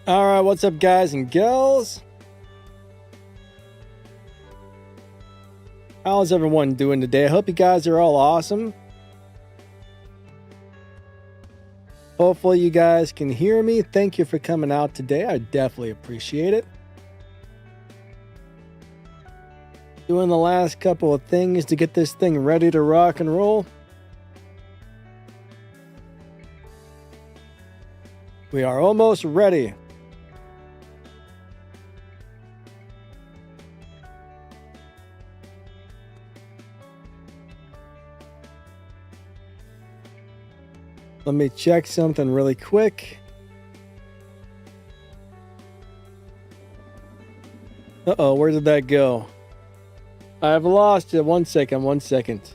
Alright, what's up guys and girls? How's everyone doing today? I hope you guys are all awesome. Hopefully you guys can hear me. Thank you for coming out today. I definitely appreciate it. Doing the last couple of things to get this thing ready to rock and roll. We are almost ready. Let me check something really quick. Uh-oh, where did that go? I've lost it. One second.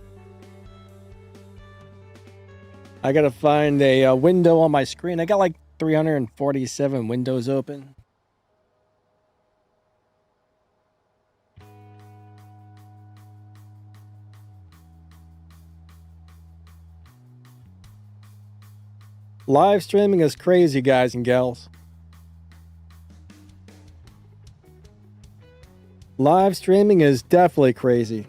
I gotta find a window on my screen. I got like 347 windows open. Live streaming is crazy, guys and gals. Live streaming is definitely crazy.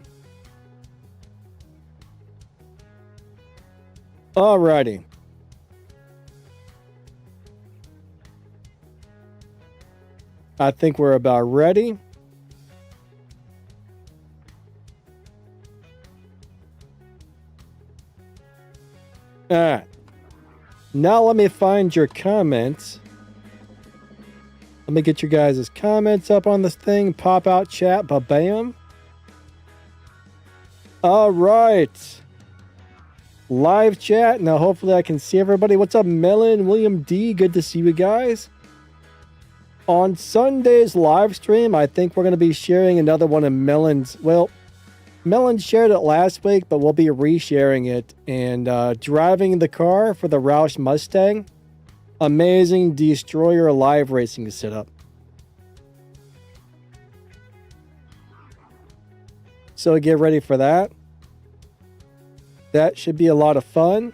Alrighty. I think we're about ready. Alright. Now let me find your comments. Let me get your guys' comments up on this thing. Pop out chat, ba-bam. Alright. Live chat. Now hopefully I can see everybody. What's up, Melon? William D. Good to see you guys. On Sunday's live stream, I think we're going to be sharing another one of Melon's. Well, Melon shared it last week, but we'll be resharing it and driving the car for the Roush Mustang. Amazing Destroyer live racing setup. So get ready for that. That should be a lot of fun.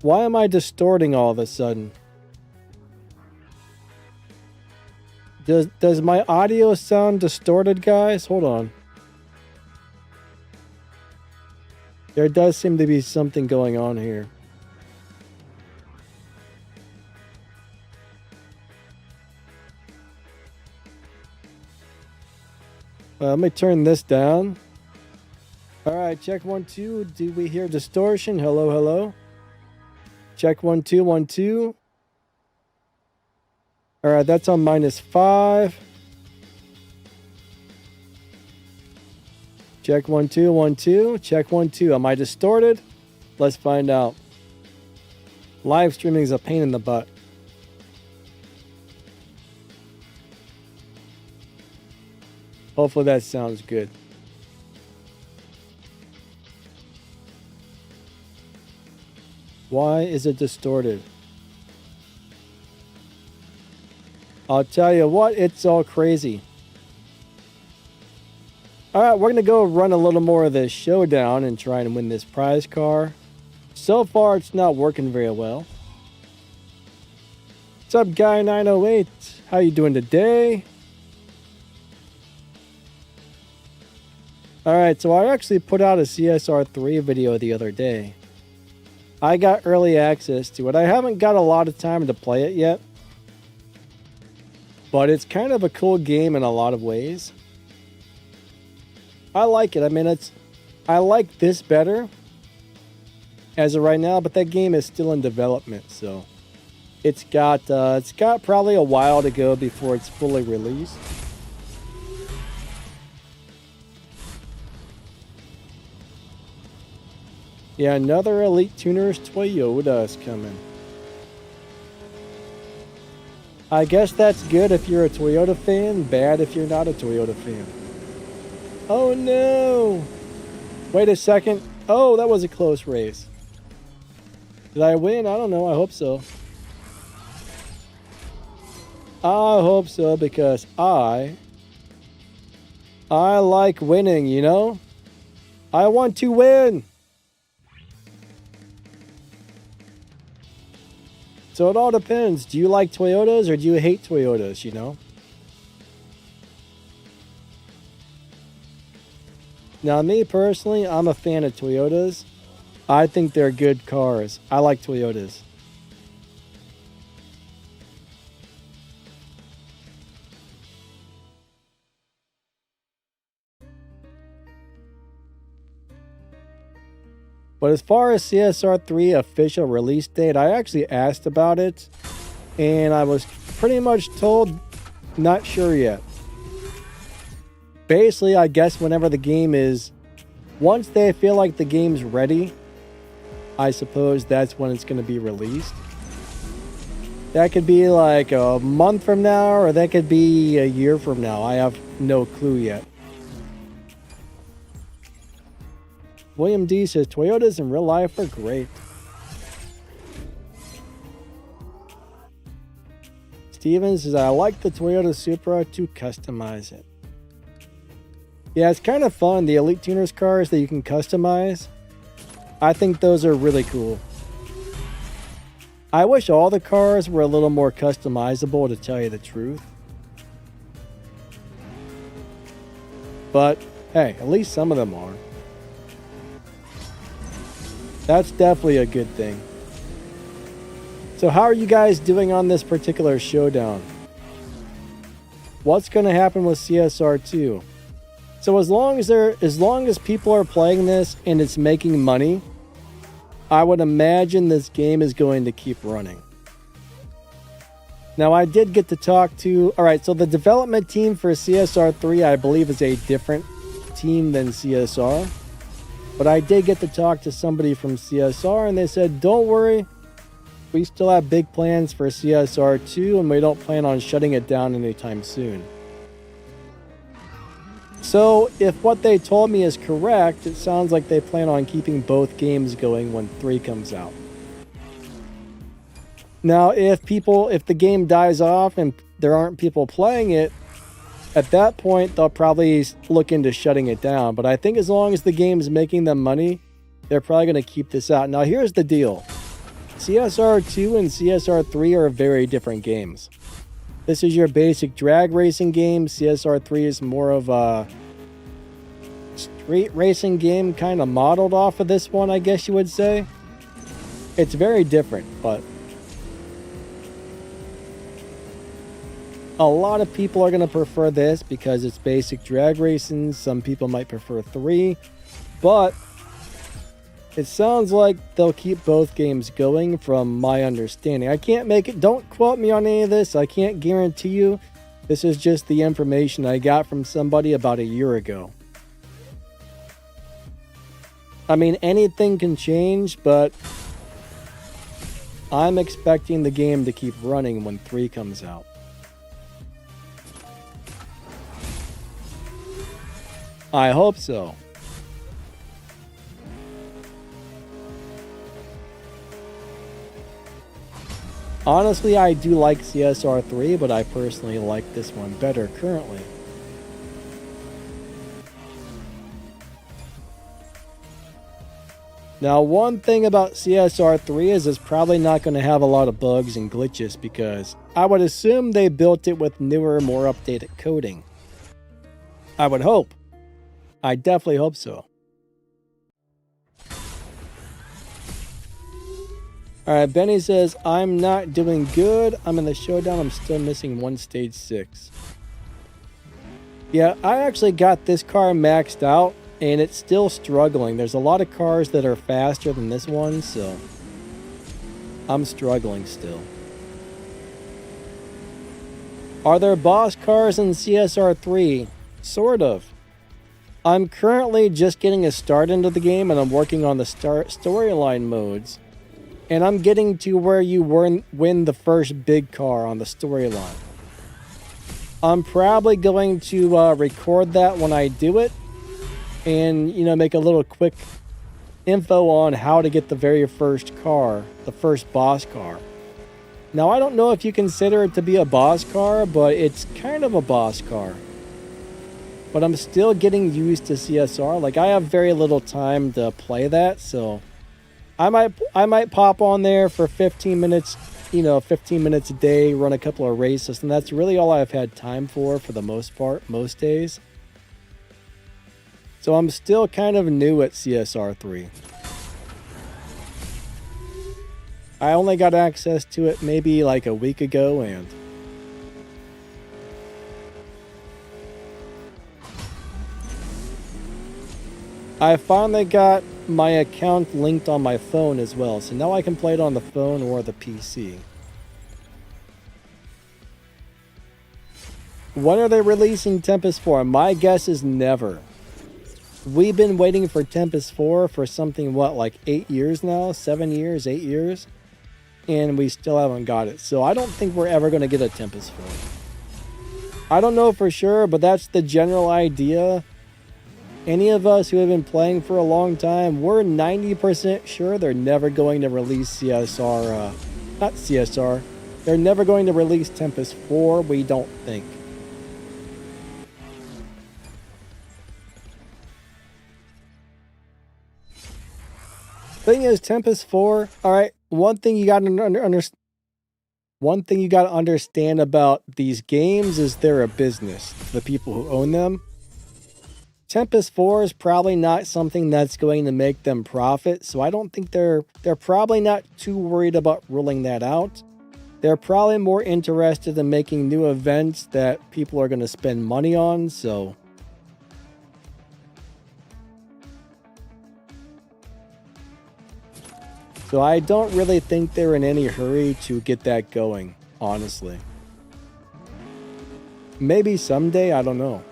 Why am I distorting all of a sudden? Does my audio sound distorted, guys? Hold on. There does seem to be something going on here. Let me turn this down. Alright, check 1, 2. Do we hear distortion? Hello, hello. Check 1, 2, 1, 2. Alright, that's on -5. Check 1, 2, 1, 2. Check 1, 2. Am I distorted? Let's find out. Live streaming is a pain in the butt. Hopefully that sounds good. Why is it distorted? I'll tell you what, it's all crazy. Alright, we're going to go run a little more of this showdown and try and win this prize car. So far, it's not working very well. What's up, Guy908? How you doing today? Alright, so I actually put out a CSR3 video the other day. I got early access to it. I haven't got a lot of time to play it yet. But it's kind of a cool game in a lot of ways. I like it. I mean, I like this better as of right now, but that game is still in development, so it's got probably a while to go before it's fully released. Yeah, another Elite Tuners Toyota is coming. I guess that's good if you're a Toyota fan, bad if you're not a Toyota fan. Oh no! Wait a second. Oh, that was a close race. Did I win? I don't know. I hope so. I hope so because I like winning, you know? I want to win! So it all depends. Do you like Toyotas or do you hate Toyotas, you know? Now, me personally, I'm a fan of Toyotas. I think they're good cars. I like Toyotas. But as far as CSR3 official release date, I actually asked about it, and I was pretty much told not sure yet. Basically, I guess whenever the game is, once they feel like the game's ready, I suppose that's when it's going to be released. That could be like a month from now, or that could be a year from now. I have no clue yet. William D says, Toyotas in real life are great. Steven says, I like the Toyota Supra to customize it. Yeah, it's kind of fun. The Elite Tuners cars that you can customize. I think those are really cool. I wish all the cars were a little more customizable, to tell you the truth. But, hey, at least some of them are. That's definitely a good thing. So how are you guys doing on this particular showdown? What's going to happen with CSR2? So as long as people are playing this and it's making money, I would imagine this game is going to keep running. Now, I did get to talk to... Alright, so the development team for CSR3, I believe, is a different team than CSR. But I did get to talk to somebody from CSR, and they said, don't worry, we still have big plans for CSR2, and we don't plan on shutting it down anytime soon. So, if what they told me is correct, it sounds like they plan on keeping both games going when 3 comes out. Now, if the game dies off and there aren't people playing it, at that point, they'll probably look into shutting it down. But I think as long as the game's making them money, they're probably going to keep this out. Now, here's the deal. CSR2 and CSR3 are very different games. This is your basic drag racing game. CSR3 is more of a street racing game, kind of modeled off of this one, I guess you would say. It's very different, but a lot of people are going to prefer this because it's basic drag racing. Some people might prefer 3, but it sounds like they'll keep both games going from my understanding. I can't make it, don't quote me on any of this. I can't guarantee you. This is just the information I got from somebody about a year ago. I mean, anything can change, but I'm expecting the game to keep running when 3 comes out. I hope so. Honestly, I do like CSR3, but I personally like this one better currently. Now, one thing about CSR3 is it's probably not going to have a lot of bugs and glitches because I would assume they built it with newer, more updated coding. I would hope. I definitely hope so. Alright, Benny says, I'm not doing good. I'm in the showdown. I'm still missing one stage 6. Yeah, I actually got this car maxed out, and it's still struggling. There's a lot of cars that are faster than this one, so I'm struggling still. Are there boss cars in CSR3? Sort of. I'm currently just getting a start into the game, and I'm working on the storyline modes. And I'm getting to where you win the first big car on the storyline. I'm probably going to record that when I do it. And, you know, make a little quick info on how to get the very first car, the first boss car. Now, I don't know if you consider it to be a boss car, but it's kind of a boss car. But I'm still getting used to CSR. Like, I have very little time to play that, so I might pop on there for 15 minutes you know, 15 minutes a day, run a couple of races, and that's really all I've had time for the most part, most days. So I'm still kind of new at CSR3. I only got access to it maybe like a week ago, and I finally got my account linked on my phone as well, so now I can play it on the phone or the PC. When are they releasing Tempest 4? My guess is never. We've been waiting for Tempest 4 for something, what, like 8 years now? 7 years, 8 years? And we still haven't got it. So I don't think we're ever going to get a Tempest 4. I don't know for sure, but that's the general idea. Any of us who have been playing for a long time, we're 90% sure they're never going to release CSR, not CSR, they're never going to release Tempest 4, we don't think. Thing is, Tempest 4, alright, one thing you gotta understand about these games is they're a business, the people who own them. Tempest 4 is probably not something that's going to make them profit, so I don't think they're probably not too worried about ruling that out. They're probably more interested in making new events that people are going to spend money on, so I don't really think they're in any hurry to get that going, honestly. Maybe someday, I don't know.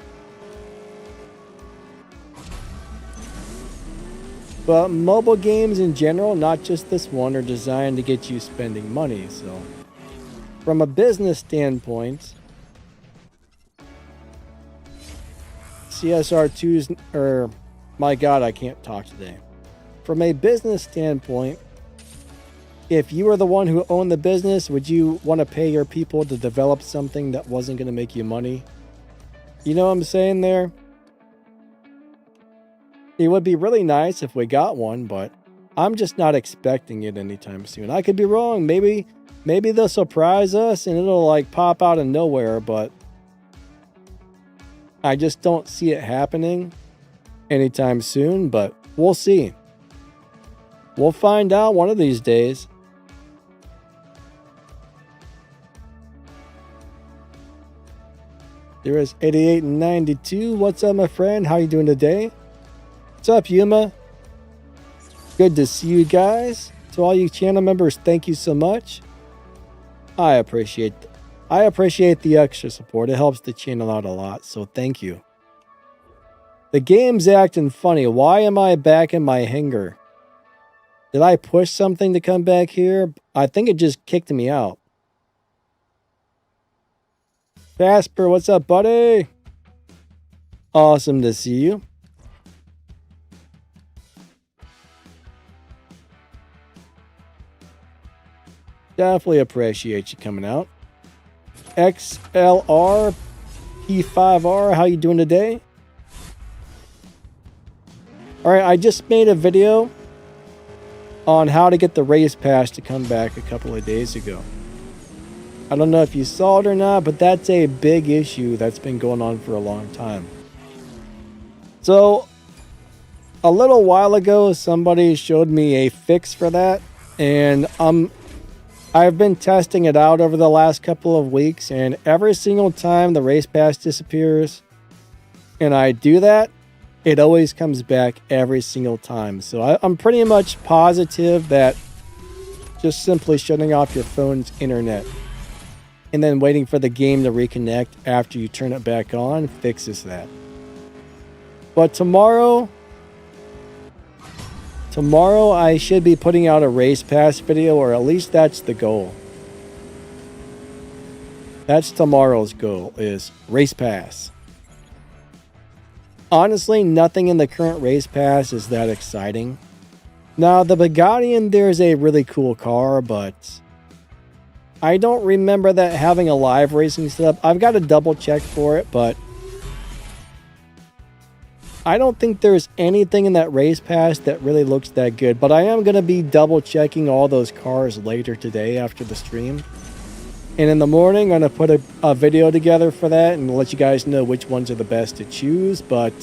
But mobile games in general, not just this one, are designed to get you spending money. So, from a business standpoint, CSR2's, my God, I can't talk today. From a business standpoint, if you were the one who owned the business, would you want to pay your people to develop something that wasn't going to make you money? You know what I'm saying there? It would be really nice if we got one, but I'm just not expecting it anytime soon. I could be wrong. Maybe they'll surprise us and it'll like pop out of nowhere, but I just don't see it happening anytime soon, but we'll see. We'll find out one of these days. There is 88 and 92. What's up, my friend? How you doing today? What's up, Yuma? Good to see you guys. To all you channel members, thank you so much. I appreciate the extra support. It helps the channel out a lot, so thank you. The game's acting funny. Why am I back in my hangar? Did I push something to come back here? I think it just kicked me out. Casper, what's up, buddy? Awesome to see you. Definitely appreciate you coming out. XLR P5R, how you doing today? Alright, I just made a video on how to get the race pass to come back a couple of days ago. I don't know if you saw it or not, but that's a big issue that's been going on for a long time. So, a little while ago, somebody showed me a fix for that, and I've been testing it out over the last couple of weeks, and every single time the race pass disappears and I do that, it always comes back every single time. So I'm pretty much positive that just simply shutting off your phone's internet and then waiting for the game to reconnect after you turn it back on fixes that. But tomorrow I should be putting out a race pass video, or at least that's the goal. That's tomorrow's goal, is race pass. Honestly, nothing in the current race pass is that exciting. Now, the Bugatti in there is a really cool car, but I don't remember that having a live racing setup. I've got to double check for it, but I don't think there's anything in that race pass that really looks that good, but I am going to be double checking all those cars later today after the stream. And in the morning, I'm going to put a video together for that and let you guys know which ones are the best to choose, but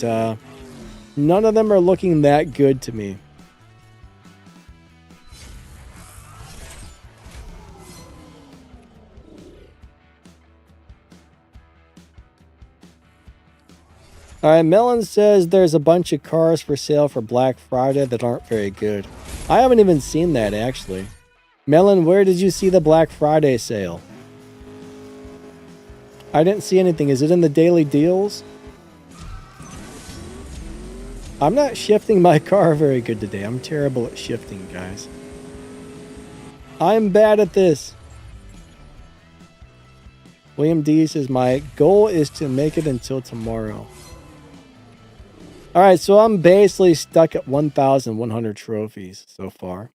none of them are looking that good to me. Alright, Melon says there's a bunch of cars for sale for Black Friday that aren't very good. I haven't even seen that, actually. Melon, where did you see the Black Friday sale? I didn't see anything. Is it in the daily deals? I'm not shifting my car very good today. I'm terrible at shifting, guys. I'm bad at this. William D says, my goal is to make it until tomorrow. Alright, so I'm basically stuck at 1,100 trophies so far.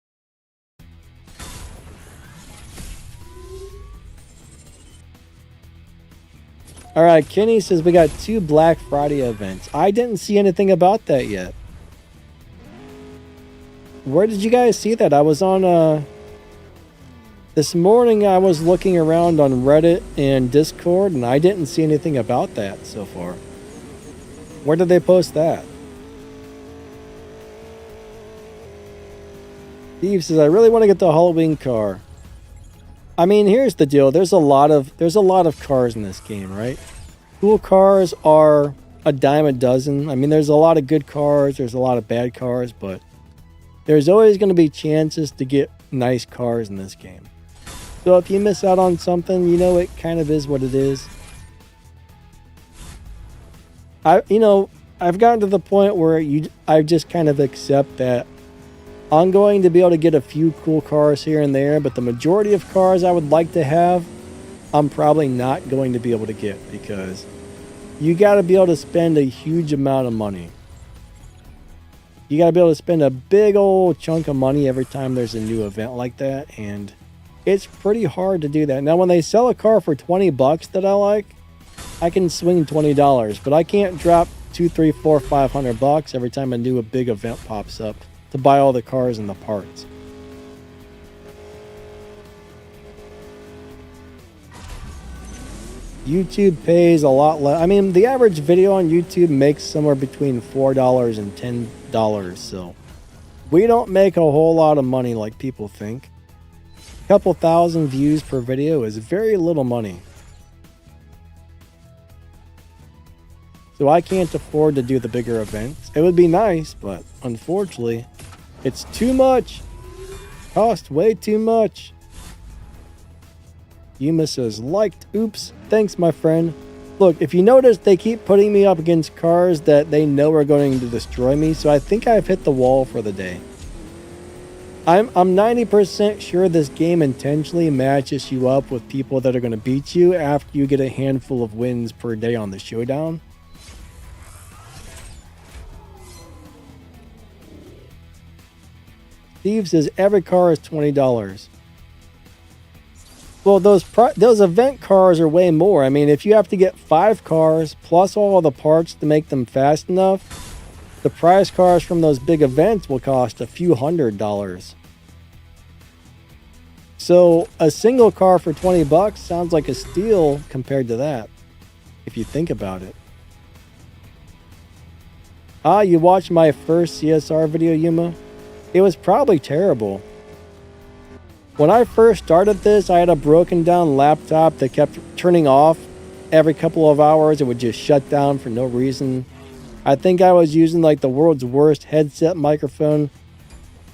Alright, Kenny says we got 2 Black Friday events. I didn't see anything about that yet. Where did you guys see that? I was on, this morning I was looking around on Reddit and Discord, and I didn't see anything about that so far. Where did they post that? Steve says, I really want to get the Halloween car. I mean, here's the deal. There's a lot of cars in this game, right? Cool cars are a dime a dozen. I mean, there's a lot of good cars. There's a lot of bad cars, but there's always going to be chances to get nice cars in this game. So if you miss out on something, you know, it kind of is what it is. I've gotten to the point where I just kind of accept that I'm going to be able to get a few cool cars here and there, but the majority of cars I would like to have, I'm probably not going to be able to get, because you got to be able to spend a huge amount of money. You got to be able to spend a big old chunk of money every time there's a new event like that, and it's pretty hard to do that. Now, when they sell a car for 20 bucks that I like, I can swing $20, but I can't drop $200, $300, $400, $500 every time a new big event pops up to buy all the cars and the parts. YouTube pays a lot less. I mean, the average video on YouTube makes somewhere between $4 and $10, so we don't make a whole lot of money like people think. A couple thousand views per video is very little money. So I can't afford to do the bigger events. It would be nice, but unfortunately, it's too much. Cost way too much. Yuma says, liked. Oops. Thanks, my friend. Look, if you notice, they keep putting me up against cars that they know are going to destroy me, so I think I've hit the wall for the day. I'm 90% sure this game intentionally matches you up with people that are going to beat you after you get a handful of wins per day on the showdown. Steve says every car is $20. Well, those event cars are way more. I mean, if you have to get 5 cars plus all of the parts to make them fast enough, the prize cars from those big events will cost a few $100s. So a single car for 20 bucks sounds like a steal compared to that, if you think about it. Ah, you watched my first CSR video, Yuma? It was probably terrible. When I first started this, I had a broken down laptop that kept turning off every couple of hours. It would just shut down for no reason. I think I was using like the world's worst headset microphone.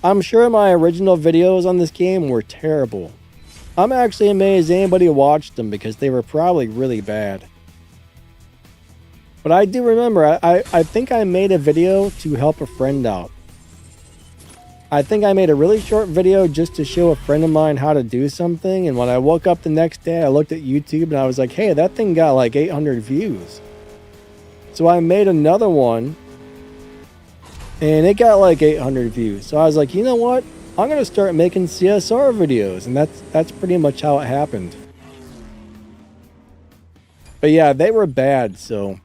I'm sure my original videos on this game were terrible. I'm actually amazed anybody watched them because they were probably really bad. But I do remember, I think I made a video to help a friend out. I think I made a really short video just to show a friend of mine how to do something, and when I woke up the next day, I looked at YouTube and I was like, hey, that thing got like 800 views. So I made another one, and it got like 800 views. So I was like, you know what? I'm going to start making CSR videos, and that's pretty much how it happened. But yeah, they were bad, so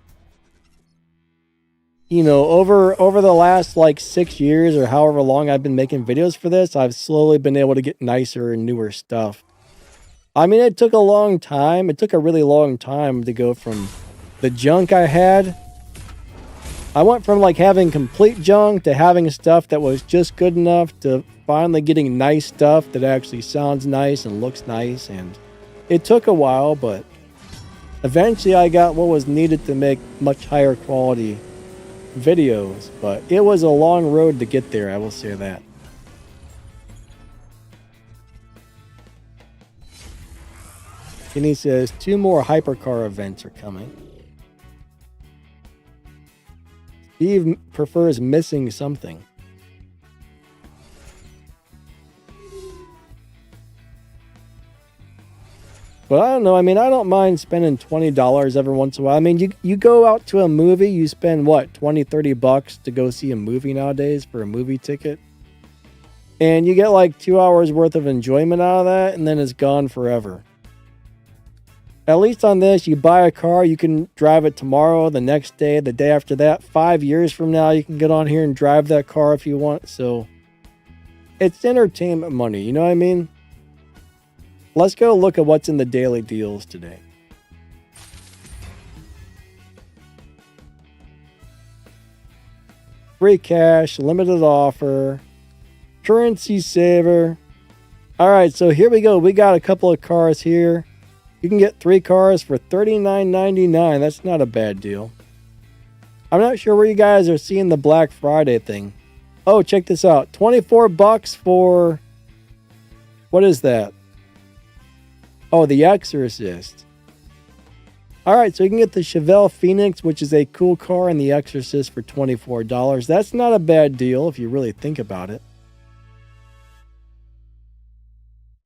you know, over the last like 6 years or however long I've been making videos for this, I've slowly been able to get nicer and newer stuff. I mean, it took a long time. It took a really long time to go from the junk I had. I went from like having complete junk to having stuff that was just good enough to finally getting nice stuff that actually sounds nice and looks nice. And it took a while, but eventually I got what was needed to make much higher quality videos. But it was a long road to get there, I will say that. And he says 2 more hypercar events are coming. Steve prefers missing something. But I don't know. I mean, I don't mind spending $20 every once in a while. I mean, you go out to a movie, you spend what, 20, 30 bucks to go see a movie nowadays for a movie ticket. And you get like 2 hours worth of enjoyment out of that, and then it's gone forever. At least on this, you buy a car, you can drive it tomorrow, the next day, the day after that. 5 years from now, you can get on here and drive that car if you want. So it's entertainment money, you know what I mean? Let's go look at what's in the daily deals today. Free cash, limited offer, currency saver. All right, so here we go. We got a couple of cars here. You can get 3 cars for $39.99. That's not a bad deal. I'm not sure where you guys are seeing the Black Friday thing. Oh, check this out. 24 bucks for... What is that? Oh, the Exorcist. All right, so you can get the Chevelle Phoenix, which is a cool car, and the Exorcist for $24. That's not a bad deal if you really think about it.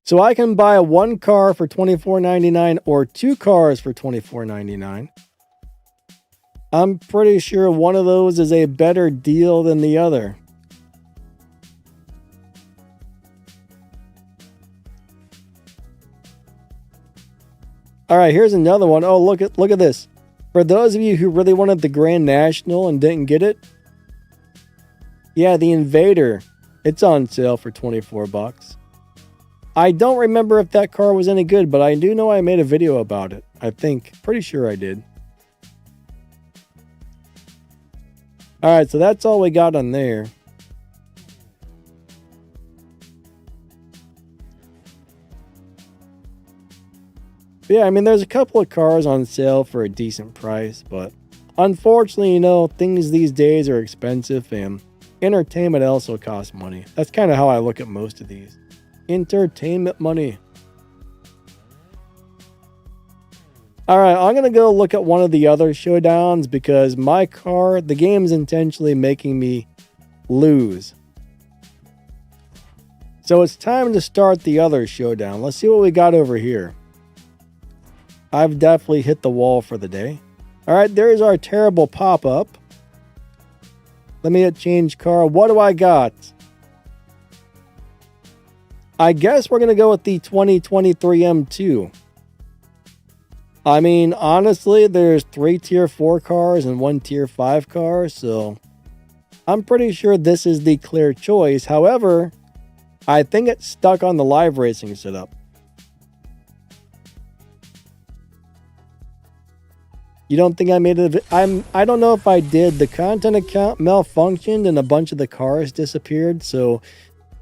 So I can buy 1 car for $24.99 or 2 cars for $24.99. I'm pretty sure one of those is a better deal than the other. All right, here's another one. Oh, look at this. For those of you who really wanted the Grand National and didn't get it, yeah, the Invader. It's on sale for 24 bucks. I don't remember if that car was any good, but I do know I made a video about it. I think. Pretty sure I did. Alright, so that's all we got on there. But yeah, I mean, there's a couple of cars on sale for a decent price, but unfortunately, you know, things these days are expensive and entertainment also costs money. That's kind of how I look at most of these. Entertainment money. Alright, I'm going to go look at one of the other showdowns because my car, the game's intentionally making me lose. So it's time to start the other showdown. Let's see what we got over here. I've definitely hit the wall for the day. Alright, there's our terrible pop-up. Let me hit change car. What do I got? I guess we're going to go with the 2023 M2. I mean, honestly, there's 3 tier 4 cars and 1 tier 5 car, so I'm pretty sure this is the clear choice. However, I think it's stuck on the live racing setup. You don't think I made it? I don't know if I did. The content account malfunctioned and a bunch of the cars disappeared, so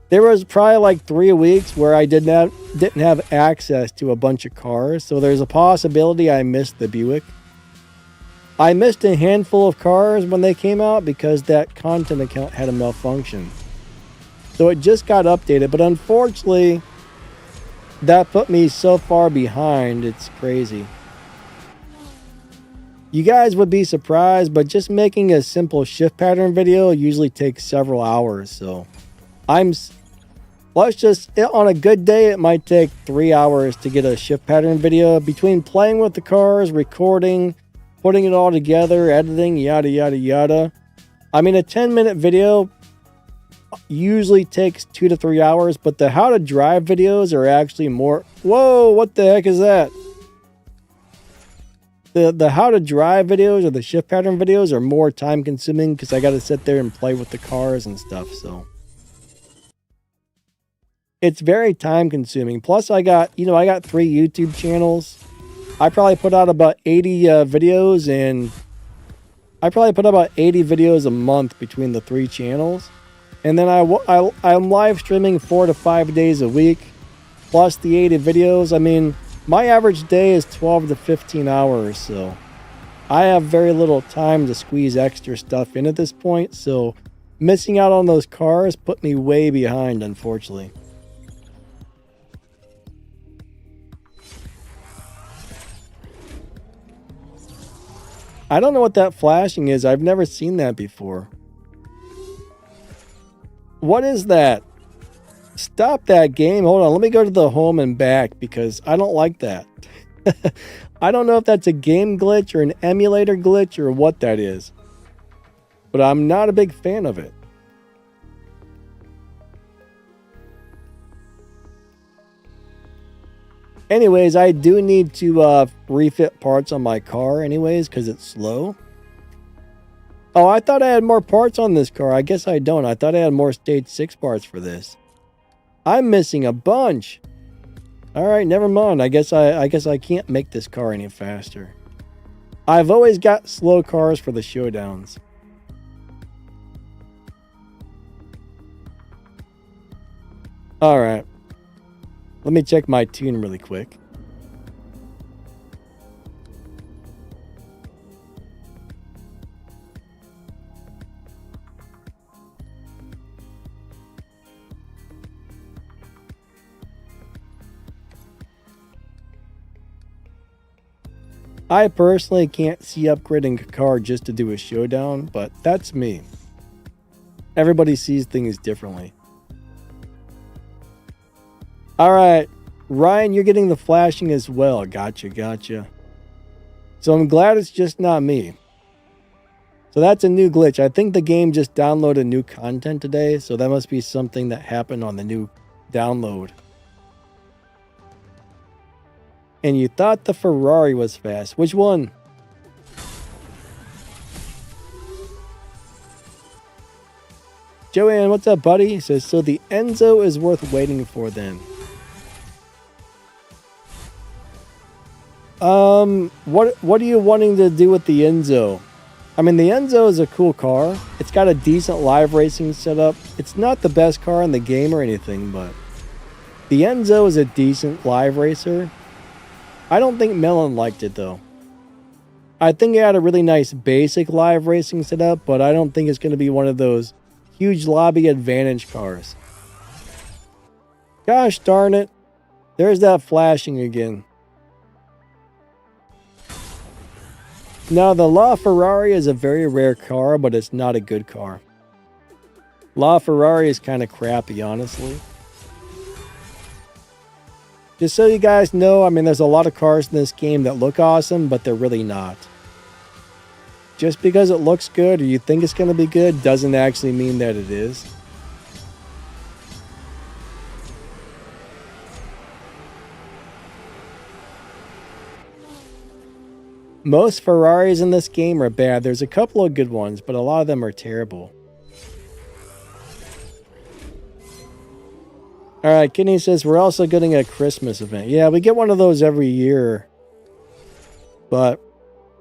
there was probably like 3 weeks where I didn't have access to a bunch of cars, so there's a possibility I missed the Buick. I missed a handful of cars when they came out because that content account had a malfunction. So it just got updated, but unfortunately, that put me so far behind, it's crazy. You guys would be surprised, but just making a simple shift pattern video usually takes several hours, so let's just, on a good day, it might take 3 hours to get a shift pattern video between playing with the cars, recording, putting it all together, editing, yada, yada, yada. I mean, a 10-minute video usually takes 2 to 3 hours, but the how to drive videos are actually more... Whoa, what the heck is that? The how to drive videos or the shift pattern videos are more time consuming because I got to sit there and play with the cars and stuff. So it's very time consuming. Plus I got 3 YouTube channels. I probably put out about 80 videos, and I probably put about 80 videos a month between the 3 channels. And then I'm live streaming 4 to 5 days a week, plus the 80 videos. I mean, my average day is 12 to 15 hours, so I have very little time to squeeze extra stuff in at this point. So missing out on those cars put me way behind, unfortunately. I don't know what that flashing is. I've never seen that before. What is that? Stop that game. Hold on. Let me go to the home and back because I don't like that. I don't know if that's a game glitch or an emulator glitch or what that is. But I'm not a big fan of it. Anyways, I do need to refit parts on my car anyways because it's slow. Oh, I thought I had more parts on this car. I guess I don't. I thought I had more stage 6 parts for this. I'm missing a bunch. All right, never mind. I guess I can't make this car any faster. I've always got slow cars for the showdowns. All right. Let me check my tune really quick. I personally can't see upgrading a car just to do a showdown, but that's me. Everybody sees things differently. Alright, Ryan, you're getting the flashing as well. Gotcha. So I'm glad it's just not me. So that's a new glitch. I think the game just downloaded new content today, so that must be something that happened on the new download. And you thought the Ferrari was fast. Which one? Joanne, what's up, buddy? He says, so the Enzo is worth waiting for then. What are you wanting to do with the Enzo? I mean, the Enzo is a cool car. It's got a decent live racing setup. It's not the best car in the game or anything, but the Enzo is a decent live racer. I don't think Melon liked it though. I think it had a really nice basic live racing setup, but I don't think it's going to be one of those huge lobby advantage cars. Gosh darn it. There's that flashing again. Now, the LaFerrari is a very rare car, but it's not a good car. LaFerrari is kind of crappy, honestly. Just so you guys know, I mean, there's a lot of cars in this game that look awesome, but they're really not. Just because it looks good or you think it's going to be good doesn't actually mean that it is. Most Ferraris in this game are bad. There's a couple of good ones, but a lot of them are terrible. Alright, Kidney says, we're also getting a Christmas event. Yeah, we get one of those every year. But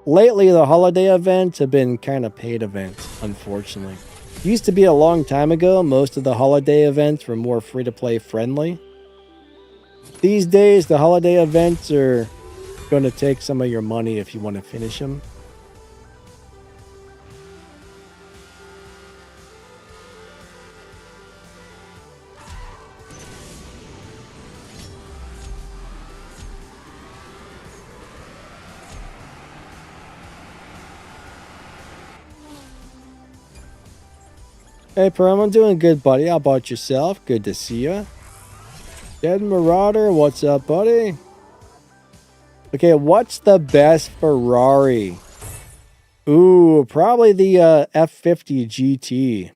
lately, the holiday events have been kind of paid events, unfortunately. Used to be a long time ago, most of the holiday events were more free-to-play friendly. These days, the holiday events are going to take some of your money if you want to finish them. Hey, Perm, I'm doing good, buddy. How about yourself? Good to see you. Dead Marauder, what's up, buddy? Okay, what's the best Ferrari? Ooh, probably the F50 GT.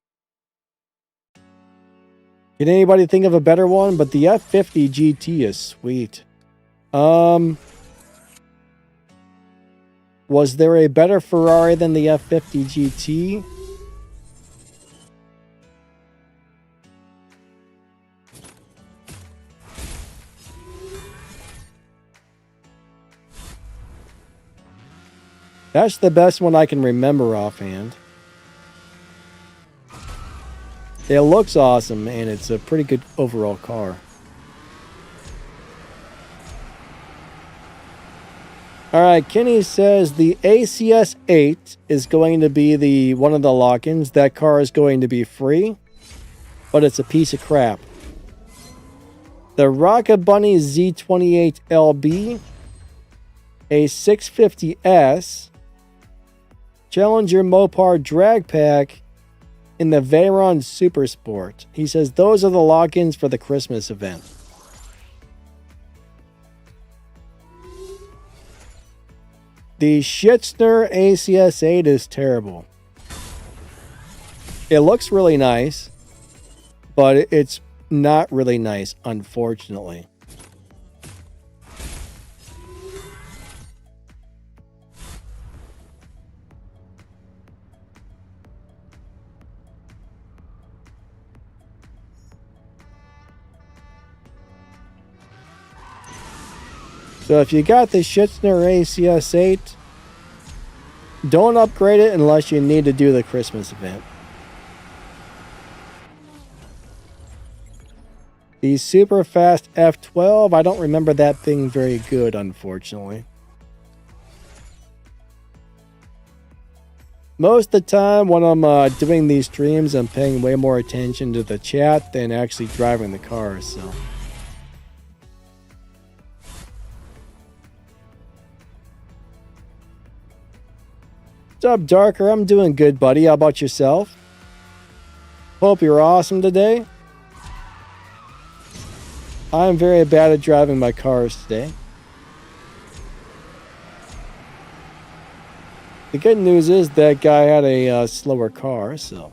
Can anybody think of a better one? But the F50 GT is sweet. Was there a better Ferrari than the F50 GT? That's the best one I can remember offhand. It looks awesome, and it's a pretty good overall car. All right, Kenny says the ACS8 is going to be one of the lock-ins. That car is going to be free, but it's a piece of crap. The Rocket Bunny Z28LB, a 650S, Challenger Mopar Drag Pack in the Veyron Super Sport. He says those are the lock-ins for the Christmas event. The Schnitzler ACS8 is terrible. It looks really nice, but it's not really nice, unfortunately. So if you got the Schnitzler ACS8, don't upgrade it unless you need to do the Christmas event. The super fast F12, I don't remember that being very good, unfortunately. Most of the time when I'm doing these streams, I'm paying way more attention to the chat than actually driving the car, so... What's up, Darker? I'm doing good, buddy. How about yourself? Hope you're awesome today. I'm very bad at driving my cars today. The good news is that guy had a slower car, so...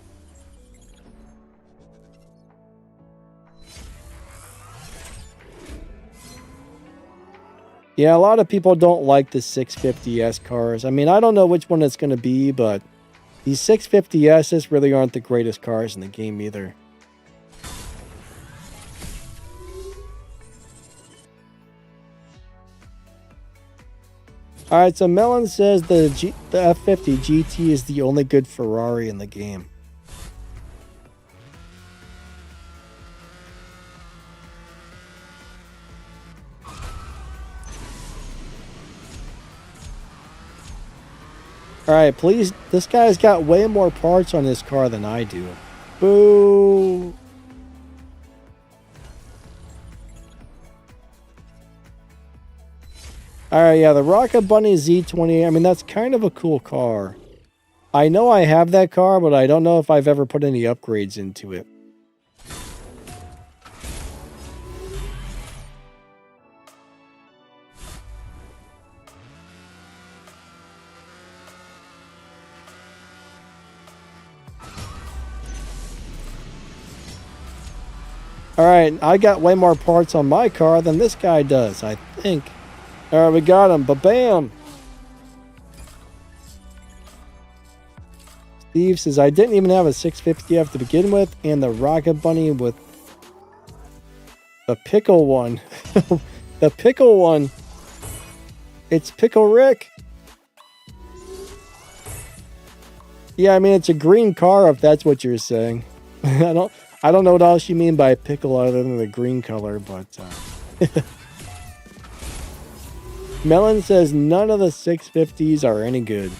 Yeah, a lot of people don't like the 650S cars. I mean, I don't know which one it's going to be, but these 650Ss really aren't the greatest cars in the game either. Alright, so Melon says the F50 GT is the only good Ferrari in the game. Alright, please. This guy's got way more parts on this car than I do. Boo! Alright, yeah, the Rocket Bunny Z20, I mean, that's kind of a cool car. I know I have that car, but I don't know if I've ever put any upgrades into it. Alright, I got way more parts on my car than this guy does, I think. Alright, we got him. Ba-bam! Steve says, I didn't even have a 650F to begin with, and the Rocket Bunny with the pickle one. The pickle one. It's Pickle Rick. Yeah, I mean, it's a green car if that's what you're saying. I don't know what else you mean by pickle other than the green color, but... Melon says none of the 650s are any good.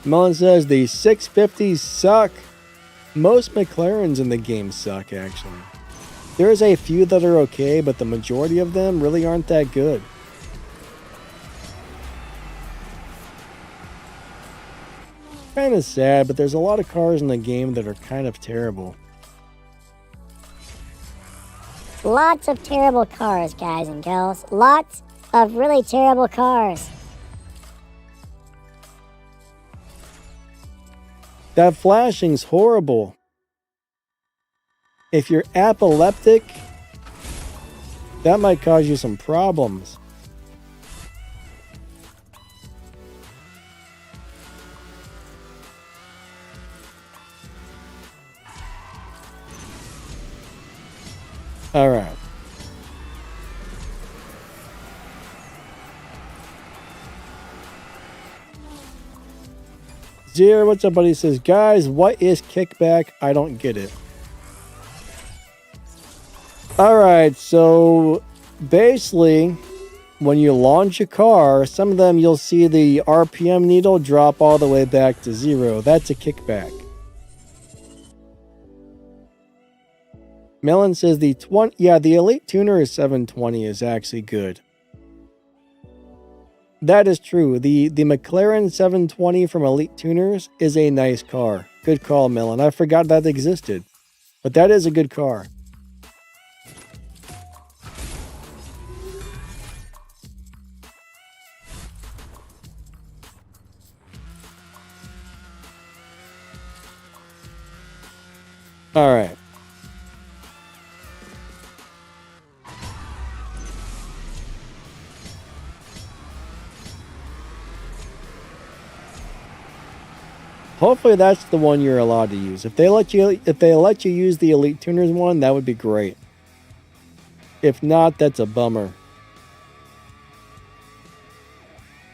Melon says the 650s suck. Most McLarens in the game suck, actually. There's a few that are okay, but the majority of them really aren't that good. Kind of sad, but there's a lot of cars in the game that are kind of terrible. Lots of terrible cars, guys and girls. Lots of really terrible cars. That flashing's horrible. If you're epileptic, that might cause you some problems. All right. Zero, what's up, buddy? Says, guys, what is kickback? I don't get it. All right, so basically, when you launch a car, some of them you'll see the RPM needle drop all the way back to 0. That's a kickback. Melon says the Elite Tuner is 720 is actually good. That is true. The McLaren 720 from Elite Tuners is a nice car. Good call, Melon. I forgot that existed. But that is a good car. All right. Hopefully that's the one you're allowed to use. If they let you use the Elite Tuners one, that would be great. If not, that's a bummer.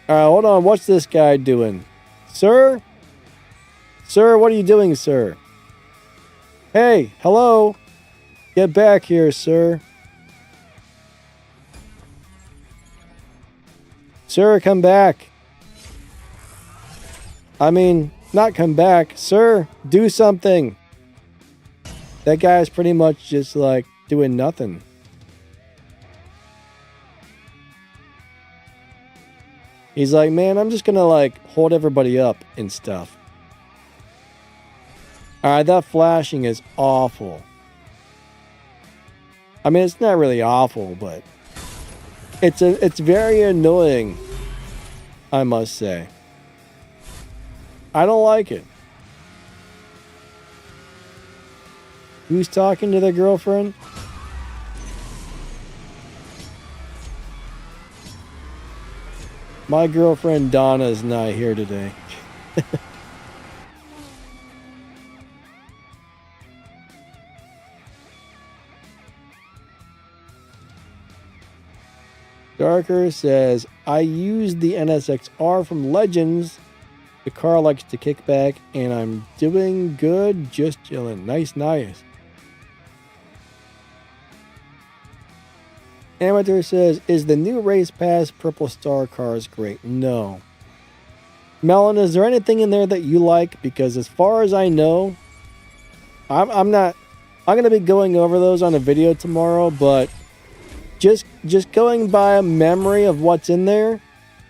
All right, hold on. What's this guy doing? Sir? Sir, what are you doing, sir? Hey, hello. Get back here, sir. Sir, come back. I mean, not come back. Sir, do something. That guy's pretty much just like doing nothing. He's like, man, I'm just gonna like hold everybody up and stuff. Alright, that flashing is awful. I mean, it's not really awful, but it's very annoying, I must say. I don't like it. Who's talking to their girlfriend? My girlfriend Donna is not here today. Darker says, I used the NSXR from Legends. The car likes to kick back, and I'm doing good, just chilling. Nice, nice. Amateur says, is the new Race Pass Purple Star cars great? No. Melon, is there anything in there that you like? Because as far as I know, I'm going to be going over those on a video tomorrow, but just going by a memory of what's in there,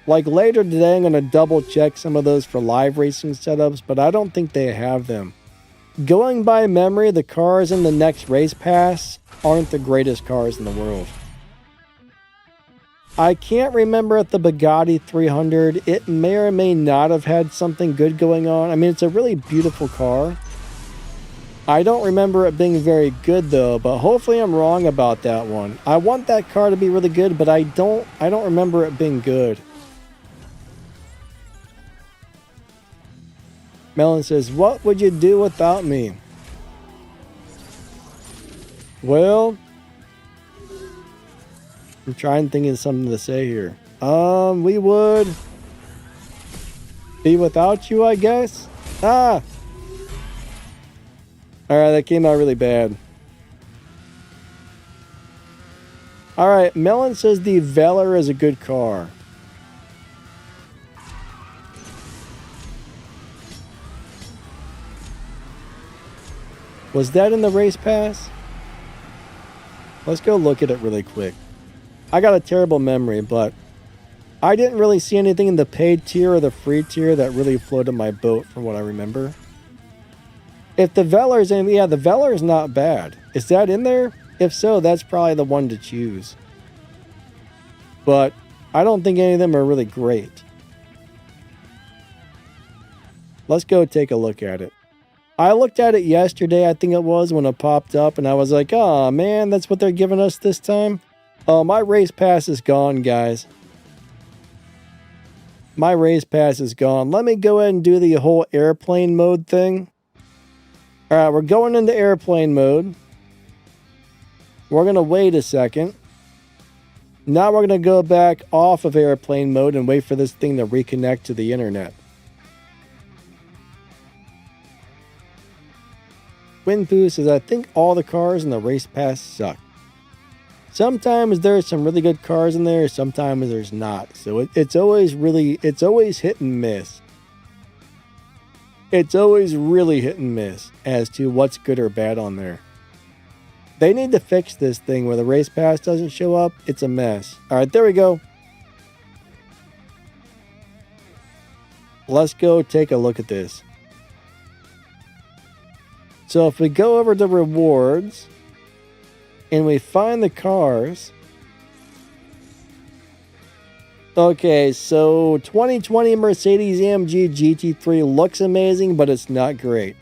like later today, I'm going to double check some of those for live racing setups, but I don't think they have them. Going by memory, the cars in the next Race Pass aren't the greatest cars in the world. I can't remember at the Bugatti 300, it may or may not have had something good going on. I mean, it's a really beautiful car. I don't remember it being very good though, but hopefully I'm wrong about that one. I want that car to be really good, but I don't remember it being good. Melon says, what would you do without me? Well, I'm trying to think of something to say here. We would be without you, I guess. Ah! Alright, that came out really bad. Alright, Melon says the Velar is a good car. Was that in the Race Pass? Let's go look at it really quick. I got a terrible memory, but I didn't really see anything in the paid tier or the free tier that really floated my boat from what I remember. If the Velar's in, yeah, the Velar is not bad. Is that in there? If so, that's probably the one to choose. But I don't think any of them are really great. Let's go take a look at it. I looked at it yesterday, I think it was, when it popped up, and I was like, oh man, that's what they're giving us this time? Oh, my Race Pass is gone, guys. My Race Pass is gone. Let me go ahead and do the whole airplane mode thing. Alright, we're going into airplane mode. We're going to wait a second. Now we're going to go back off of airplane mode and wait for this thing to reconnect to the internet. Winfu says, I think all the cars in the race pass suck. Sometimes there's some really good cars in there, sometimes there's not. So it's always hit and miss. It's always really hit and miss as to what's good or bad on there. They need to fix this thing where the race pass doesn't show up. It's a mess. All right, there we go. Let's go take a look at this. So if we go over to rewards and we find the cars. Okay, so 2020 Mercedes-AMG GT3 looks amazing, but it's not great.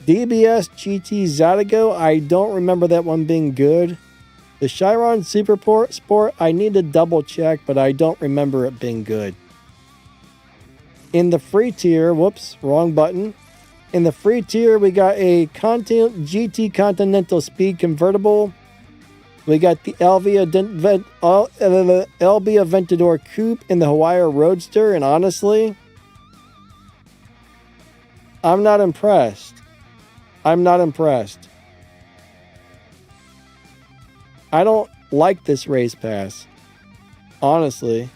DBS GT Zydeco, I don't remember that one being good. The Chiron Super Sport, I need to double check, but I don't remember it being good. In the free tier, whoops, wrong button. In the free tier, we got a GT Continental Speed Convertible. We got the LV Aventador Coupe and the Hawaii Roadster, and honestly, I'm not impressed. I'm not impressed. I don't like this race pass. Honestly.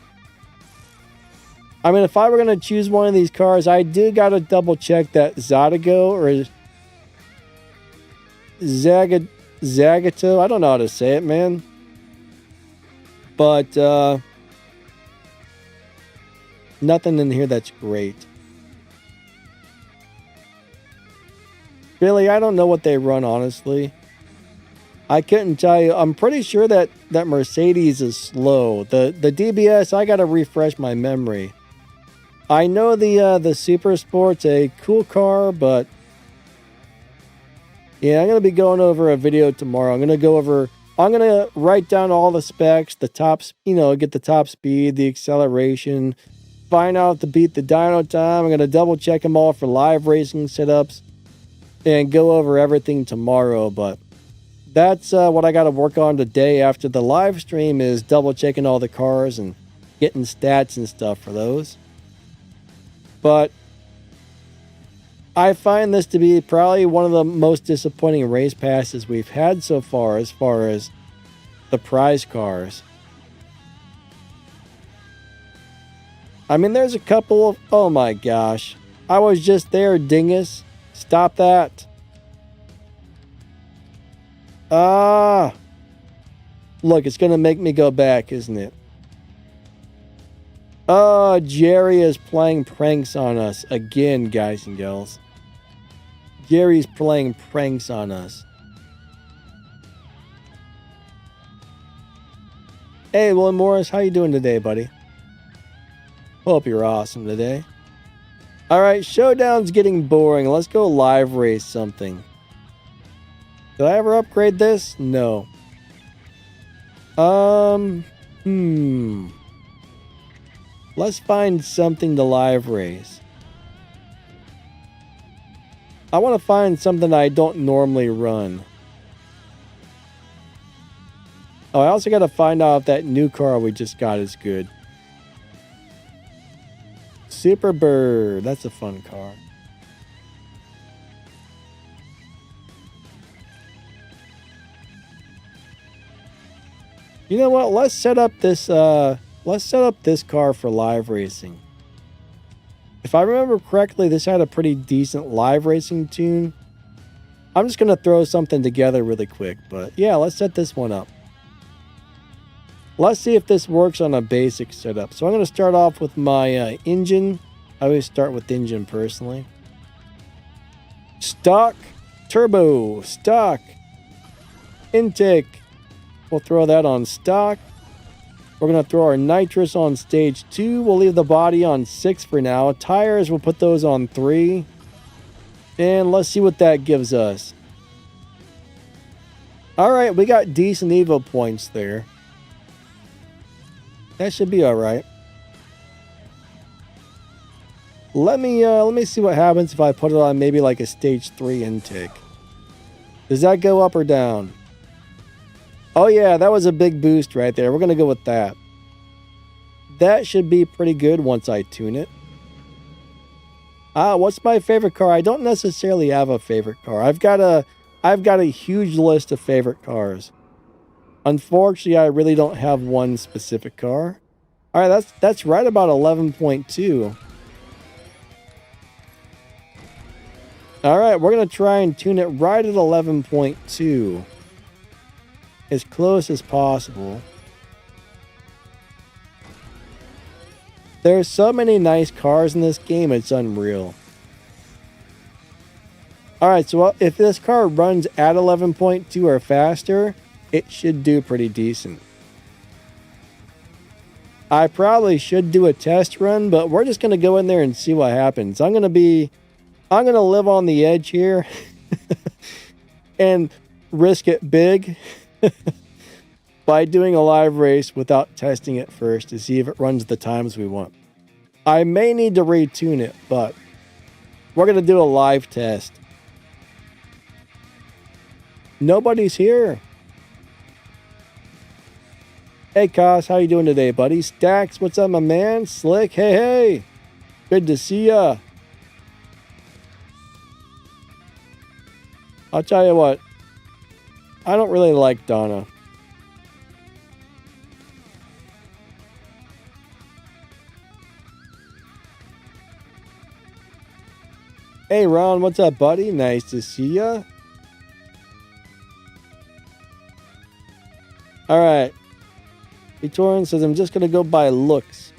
I mean, if I were going to choose one of these cars, I do got to double check that Zydeco or Zagato. I don't know how to say it, man. But nothing in here that's great. Billy, I don't know what they run, honestly. I couldn't tell you. I'm pretty sure that Mercedes is slow. The DBS, I got to refresh my memory. I know the Super Sport's a cool car, but yeah, I'm going to be going over a video tomorrow. I'm going to write down all the specs, the tops, get the top speed, the acceleration, find out to beat the dyno time. I'm going to double check them all for live racing setups and go over everything tomorrow. But that's what I got to work on today after the live stream is double checking all the cars and getting stats and stuff for those. But I find this to be probably one of the most disappointing race passes we've had so far as the prize cars. I mean, there's a couple of... Oh my gosh. I was just there, dingus. Stop that. Look, it's going to make me go back, isn't it? Oh, Jerry is playing pranks on us again, guys and girls. Jerry's playing pranks on us. Hey, William Morris, how you doing today, buddy? Hope you're awesome today. All right, Showdown's getting boring. Let's go live race something. Did I ever upgrade this? No. Let's find something to live race. I want to find something I don't normally run. Oh, I also got to find out if that new car we just got is good. Superbird. That's a fun car. You know what? Let's set up this car for live racing. If I remember correctly, this had a pretty decent live racing tune. I'm just going to throw something together really quick. But yeah, let's set this one up. Let's see if this works on a basic setup. So I'm going to start off with my engine. I always start with engine personally. Stock. Turbo. Stock. Intake. We'll throw that on stock. We're going to throw our nitrous on stage 2. We'll leave the body on 6 for now. Tires, we'll put those on 3. And let's see what that gives us. Alright, we got decent Evo points there. That should be alright. Let me see what happens if I put it on maybe like a stage 3 intake. Does that go up or down? Oh yeah, that was a big boost right there. We're going to go with that. That should be pretty good once I tune it. What's my favorite car? I don't necessarily have a favorite car. I've got a huge list of favorite cars. Unfortunately, I really don't have one specific car. All right, that's right about 11.2. All right, we're going to try and tune it right at 11.2. As close as possible. There's so many nice cars in this game, it's unreal. Alright, so if this car runs at 11.2 or faster, it should do pretty decent. I probably should do a test run, but we're just going to go in there and see what happens. I'm going to live on the edge here and risk it big by doing a live race without testing it first to see if it runs the times we want. I may need to retune it, but we're going to do a live test. Nobody's here. Hey, Kos, how you doing today, buddy? Stacks, what's up, my man? Slick, hey. Good to see ya. I'll tell you what. I don't really like Donna. Hey, Ron, what's up, buddy? Nice to see ya. All right. Vitorin says, I'm just going to go by looks.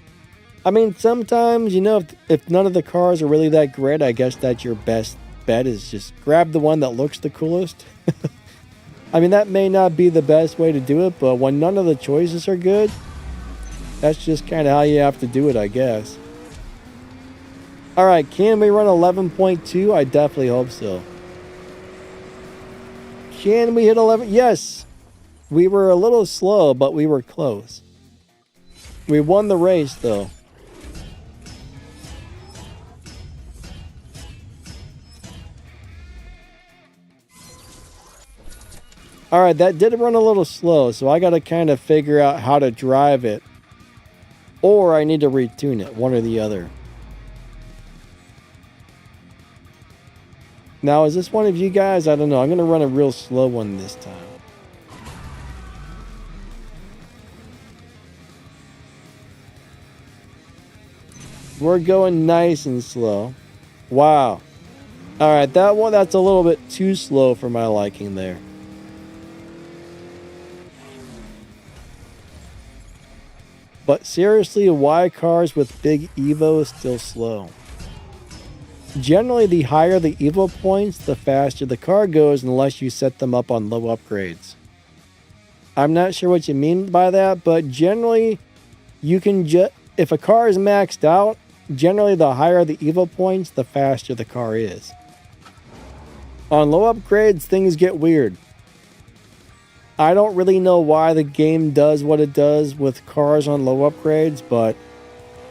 I mean, sometimes, you know, if none of the cars are really that great, I guess that's your best bet is just grab the one that looks the coolest. I mean, that may not be the best way to do it, but when none of the choices are good, that's just kind of how you have to do it, I guess. All right, can we run 11.2? I definitely hope so. Can we hit 11? Yes. We were a little slow, but we were close. We won the race, though. All right, that did run a little slow, so I got to kind of figure out how to drive it. Or I need to retune it, one or the other. Now, is this one of you guys? I don't know. I'm going to run a real slow one this time. We're going nice and slow. Wow. All right, that one, that's a little bit too slow for my liking there. But seriously, why cars with big Evo is still slow? Generally, the higher the Evo points, the faster the car goes unless you set them up on low upgrades. I'm not sure what you mean by that, but generally, you can just, if a car is maxed out, generally the higher the Evo points, the faster the car is. On low upgrades, things get weird. I don't really know why the game does what it does with cars on low upgrades, but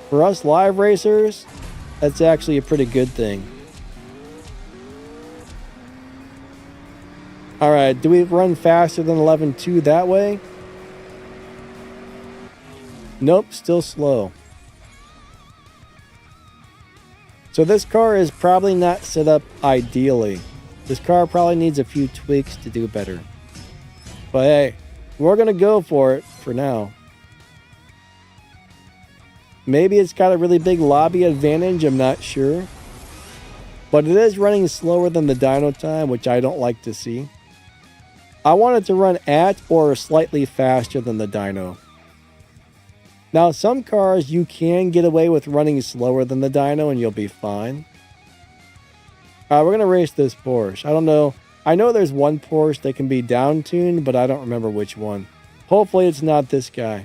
for us live racers, that's actually a pretty good thing. Alright, do we run faster than 11.2 that way? Nope, still slow. So this car is probably not set up ideally. This car probably needs a few tweaks to do better. But hey, we're going to go for it for now. Maybe it's got a really big lobby advantage, I'm not sure. But it is running slower than the dyno time, which I don't like to see. I want it to run at or slightly faster than the dyno. Now, some cars you can get away with running slower than the dyno and you'll be fine. We're going to race this Porsche. I don't know. I know there's one Porsche that can be down-tuned, but I don't remember which one. Hopefully it's not this guy.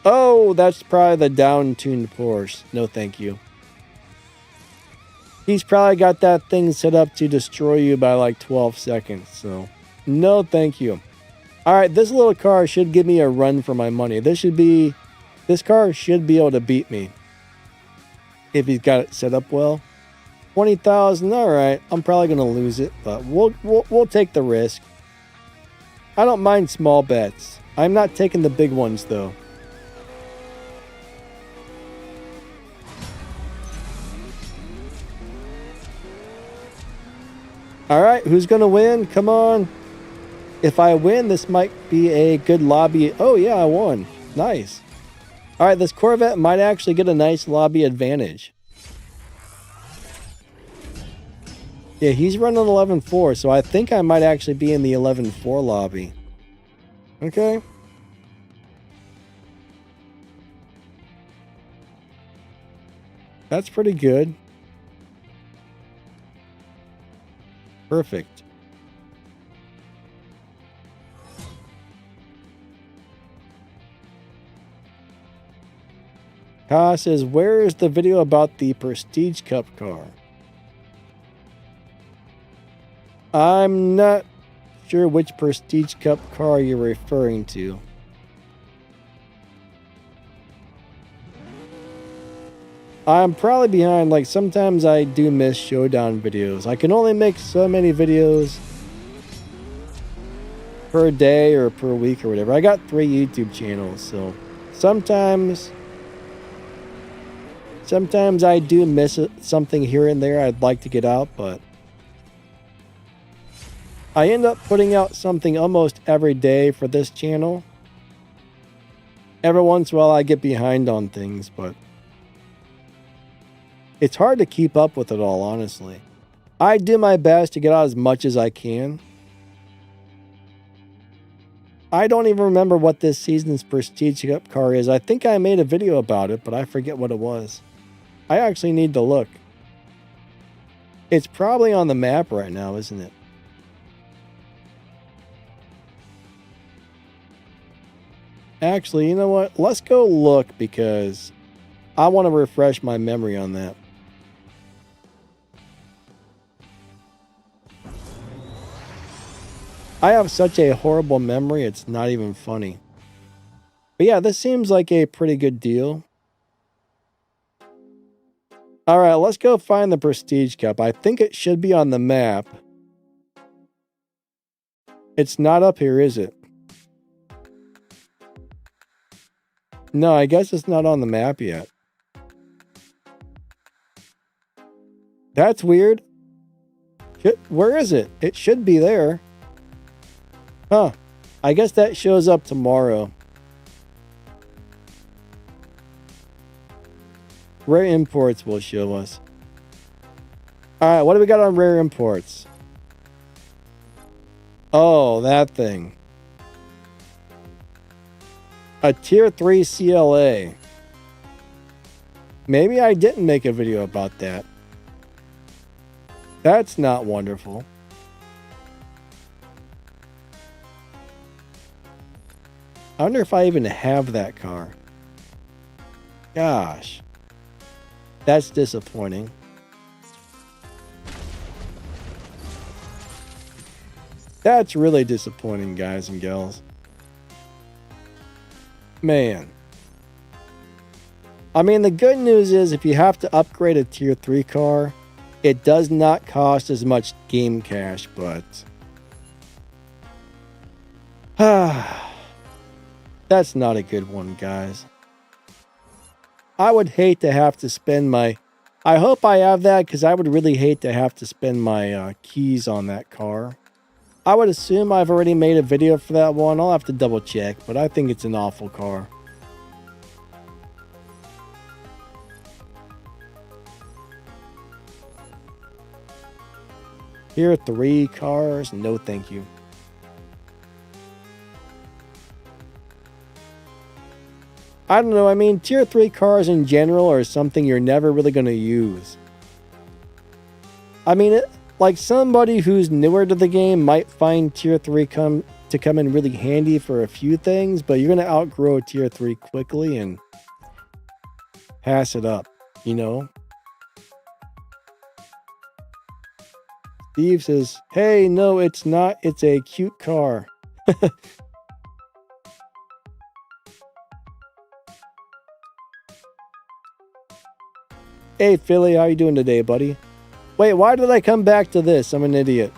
Oh, that's probably the down-tuned Porsche. No, thank you. He's probably got that thing set up to destroy you by like 12 seconds, so no, thank you. All right, this little car should give me a run for my money. This car should be able to beat me if he's got it set up well. 20,000. All right, I'm probably gonna lose it, but we'll take the risk. I don't mind small bets. I'm not taking the big ones though. All right, who's gonna win? Come on. If I win, this might be a good lobby. Oh yeah, I won. Nice. All right, this Corvette might actually get a nice lobby advantage. Yeah, he's running 11.4, so I think I might actually be in the 11.4 lobby. Okay. That's pretty good. Perfect. Ka says, where is the video about the Prestige Cup car? I'm not sure which Prestige Cup car you're referring to. I'm probably behind. Like, sometimes I do miss showdown videos. I can only make so many videos per day or per week or whatever. I got 3 YouTube channels, so sometimes I do miss something here and there I'd like to get out, but I end up putting out something almost every day for this channel. Every once in a while I get behind on things, but it's hard to keep up with it all, honestly. I do my best to get out as much as I can. I don't even remember what this season's Prestige Cup car is. I think I made a video about it, but I forget what it was. I actually need to look. It's probably on the map right now, isn't it? Actually, you know what? Let's go look because I want to refresh my memory on that. I have such a horrible memory, it's not even funny. But yeah, this seems like a pretty good deal. All right, let's go find the Prestige Cup. I think it should be on the map. It's not up here, is it? No, I guess it's not on the map yet. That's weird. Where is it? It should be there. Huh. I guess that shows up tomorrow. Rare imports will show us. Alright, what do we got on rare imports? Oh, that thing. A tier 3 CLA. Maybe I didn't make a video about that. That's not wonderful. I wonder if I even have that car. Gosh. That's disappointing. That's really disappointing, guys and gals. Man. I mean, the good news is if you have to upgrade a tier 3 car, it does not cost as much game cash, but that's not a good one, guys. I would hate to have to spend my... I hope I have that because I would really hate to have to spend my keys on that car. I would assume I've already made a video for that one. I'll have to double check, but I think it's an awful car. Here are 3 cars. No, thank you. I don't know. I mean, tier 3 cars in general are something you're never really going to use. I mean, like somebody who's newer to the game might find tier 3 come in really handy for a few things, but you're going to outgrow tier 3 quickly and pass it up, you know? Steve says, hey, no, it's not. It's a cute car. Hey, Philly, how you doing today, buddy? Wait, why did I come back to this? I'm an idiot.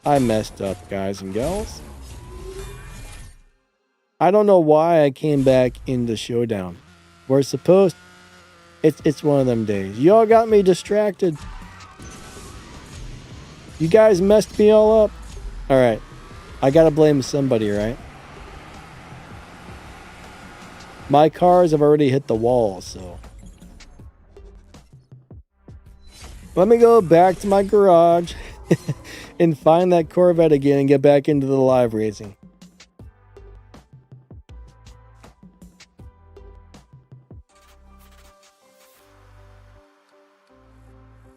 I messed up, guys and gals. I don't know why I came back into Showdown. We're supposed... It's one of them days. Y'all got me distracted. You guys messed me all up. Alright. I gotta blame somebody, right? My cars have already hit the wall, so... Let me go back to my garage and find that Corvette again and get back into the live racing.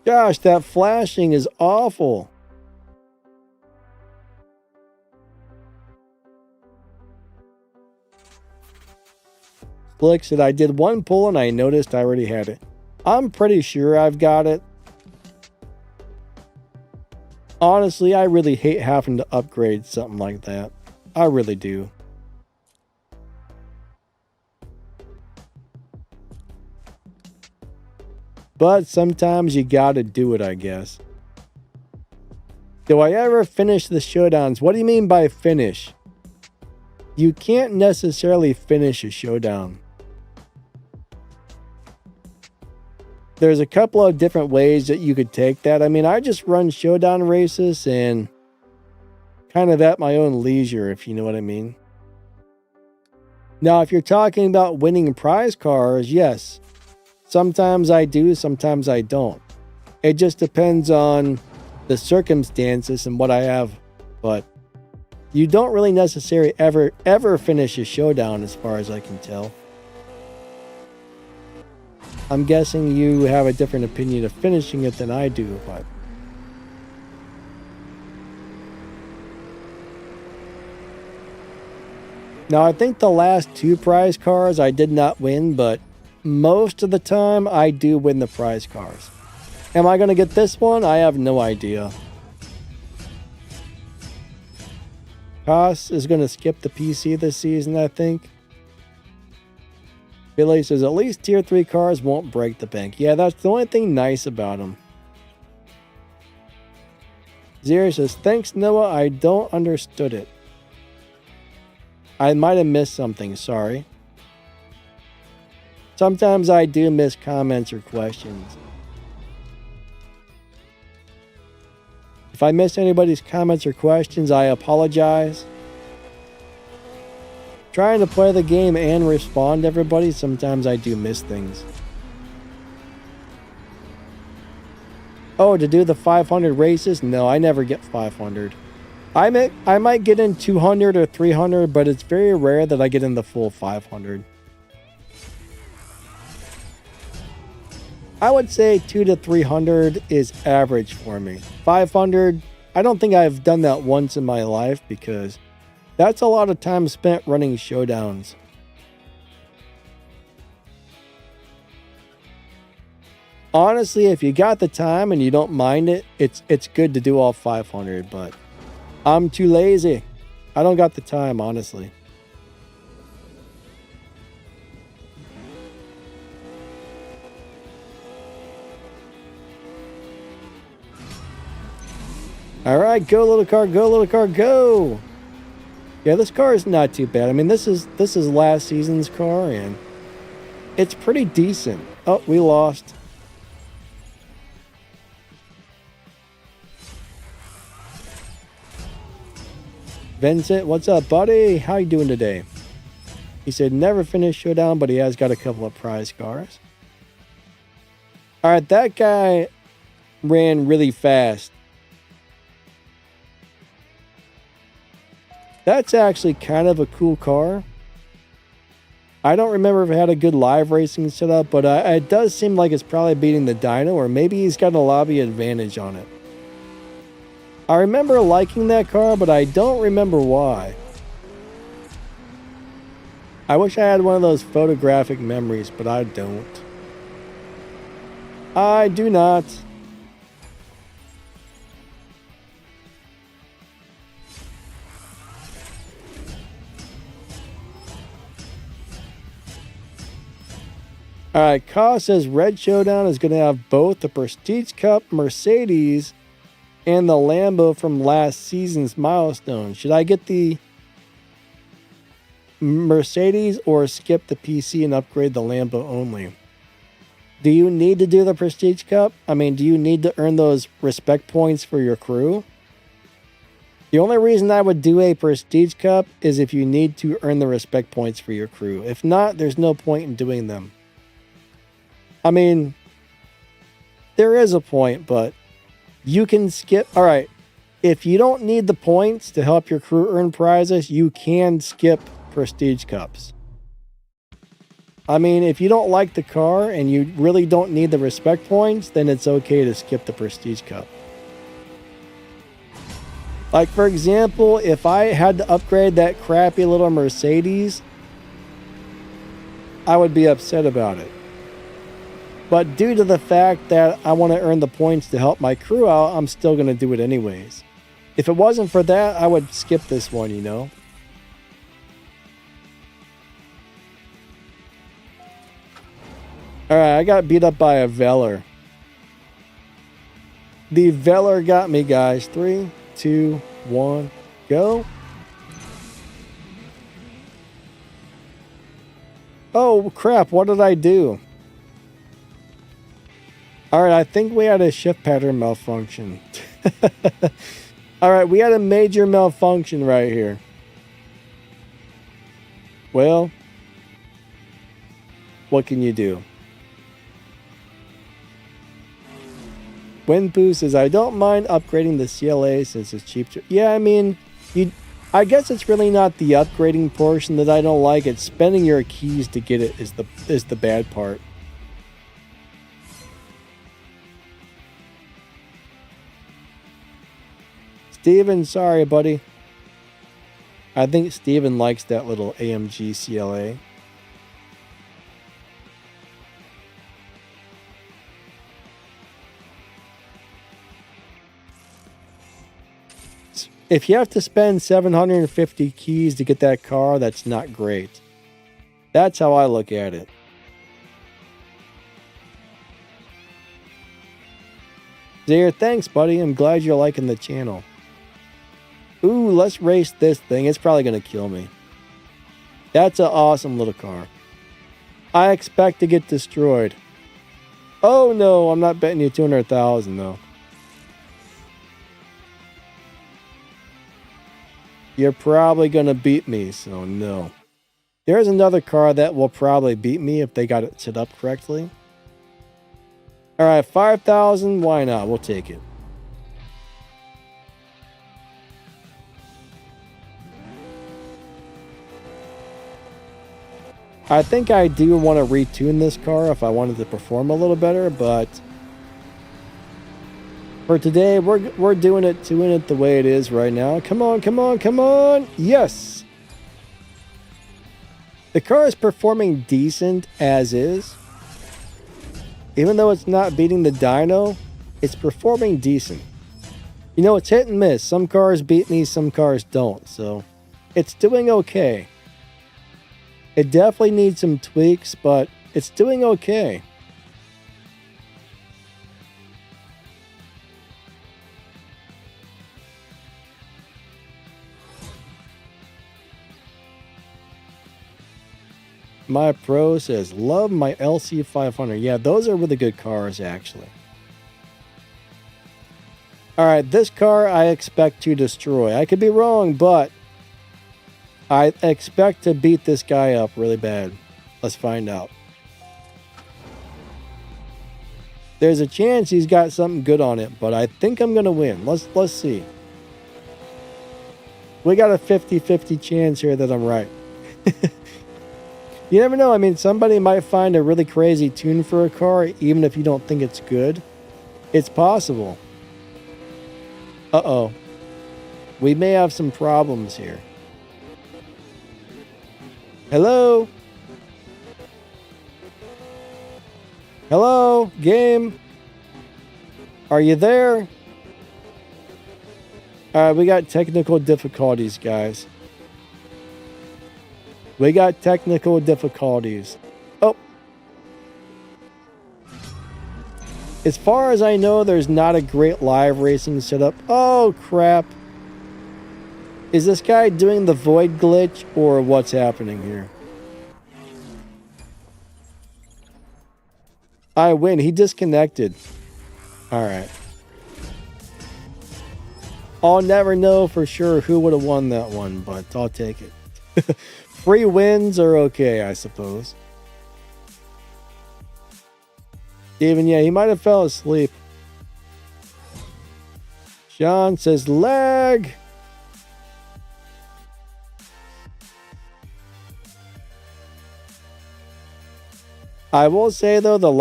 Gosh, that flashing is awful. Slick said I did one pull and I noticed I already had it. I'm pretty sure I've got it. Honestly, I really hate having to upgrade something like that. I really do. But sometimes you gotta do it, I guess. Do I ever finish the showdowns? What do you mean by finish? You can't necessarily finish a showdown. There's a couple of different ways that you could take that. I mean, I just run showdown races and kind of at my own leisure, if you know what I mean. Now, if you're talking about winning prize cars, yes. Sometimes I do, sometimes I don't. It just depends on the circumstances and what I have. But you don't really necessarily ever finish a showdown as far as I can tell. I'm guessing you have a different opinion of finishing it than I do, but... Now, I think the last 2 prize cars I did not win, but most of the time I do win the prize cars. Am I going to get this one? I have no idea. Haas is going to skip the PC this season, I think. Billy says, at least tier 3 cars won't break the bank. Yeah, that's the only thing nice about them. Zero says, thanks, Noah. I don't understood it. I might have missed something. Sorry. Sometimes I do miss comments or questions. If I miss anybody's comments or questions, I apologize. Trying to play the game and respond to everybody, sometimes I do miss things. Oh, to do the 500 races? No, I never get 500. I might get in 200 or 300, but it's very rare that I get in the full 500. I would say 200 to 300 is average for me. 500, I don't think I've done that once in my life because that's a lot of time spent running showdowns. Honestly, if you got the time and you don't mind it, it's good to do all 500, but I'm too lazy. I don't got the time, honestly. All right, go little car, go little car, go. Yeah, this car is not too bad. I mean, this is last season's car, and it's pretty decent. Oh, we lost. Vincent, what's up, buddy? How you doing today? He said never finished showdown, but he has got a couple of prize cars. All right, that guy ran really fast. That's actually kind of a cool car. I don't remember if it had a good live racing setup, but it does seem like it's probably beating the dyno, or maybe he's got a lobby advantage on it. I remember liking that car, but I don't remember why. I wish I had one of those photographic memories, but I don't. I do not. All right, Ka says Red Showdown is going to have both the Prestige Cup Mercedes and the Lambo from last season's milestone. Should I get the Mercedes or skip the PC and upgrade the Lambo only? Do you need to do the Prestige Cup? I mean, do you need to earn those respect points for your crew? The only reason I would do a Prestige Cup is if you need to earn the respect points for your crew. If not, there's no point in doing them. I mean, there is a point, but you can skip. All right, if you don't need the points to help your crew earn prizes, you can skip Prestige Cups. I mean, if you don't like the car and you really don't need the respect points, then it's okay to skip the Prestige Cup. Like, for example, if I had to upgrade that crappy little Mercedes, I would be upset about it. But due to the fact that I want to earn the points to help my crew out, I'm still going to do it anyways. If it wasn't for that, I would skip this one, you know? Alright, I got beat up by a Velar. The Velar got me, guys. 3, 2, 1, go. Oh, crap. What did I do? Alright, I think we had a shift pattern malfunction. Alright, we had a major malfunction right here. Well, what can you do? Windpoo says, I don't mind upgrading the CLA since it's cheap. Yeah, I mean, I guess it's really not the upgrading portion that I don't like. It's spending your keys to get it is the bad part. Steven, sorry, buddy. I think Steven likes that little AMG CLA. If you have to spend 750 keys to get that car, that's not great. That's how I look at it. Zaire, thanks, buddy. I'm glad you're liking the channel. Ooh, let's race this thing. It's probably going to kill me. That's an awesome little car. I expect to get destroyed. Oh, no. I'm not betting you 200,000, though. You're probably going to beat me, so no. There's another car that will probably beat me if they got it set up correctly. Alright, 5,000. Why not? We'll take it. I think I do want to retune this car if I wanted to perform a little better, but for today, we're doing it the way it is right now. Come on, come on, come on. Yes. The car is performing decent as is. Even though it's not beating the dyno, it's performing decent. You know, it's hit and miss. Some cars beat me, some cars don't. So it's doing okay. It definitely needs some tweaks, but it's doing okay. My pro says, love my LC500. Yeah, those are really good cars, actually. Alright, this car I expect to destroy. I could be wrong, but I expect to beat this guy up really bad. Let's find out. There's a chance he's got something good on it, but I think I'm going to win. Let's see. We got a 50-50 chance here that I'm right. You never know. I mean, somebody might find a really crazy tune for a car, even if you don't think it's good. It's possible. Uh-oh. We may have some problems here. Hello? Hello, game? Are you there? Alright, we got technical difficulties, guys. We got technical difficulties. Oh. As far as I know, there's not a great live racing setup. Oh, crap. Is this guy doing the void glitch or what's happening here? I win. He disconnected. All right. I'll never know for sure who would have won that one, but I'll take it. Free wins are okay, I suppose. Even, yeah, he might have fell asleep. Sean says lag. I will say though, the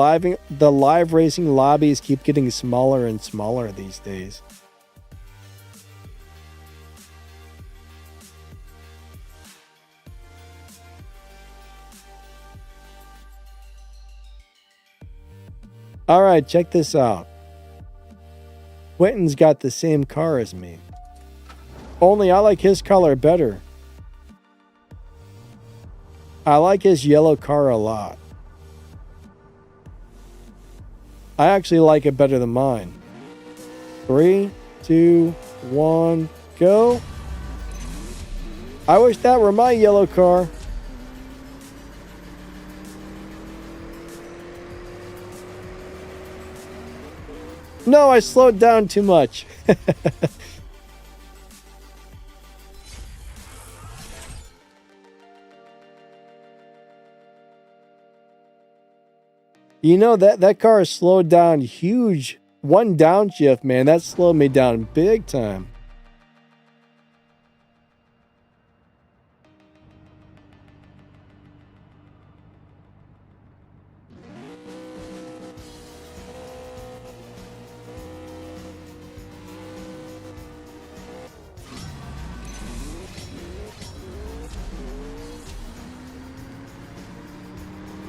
live racing lobbies keep getting smaller and smaller these days. All right, check this out. Quentin's got the same car as me. Only I like his color better. I like his yellow car a lot. I actually like it better than mine. 3, 2, 1, go. I wish that were my yellow car. No, I slowed down too much. You know, that car slowed down huge. One downshift, man, that slowed me down big time.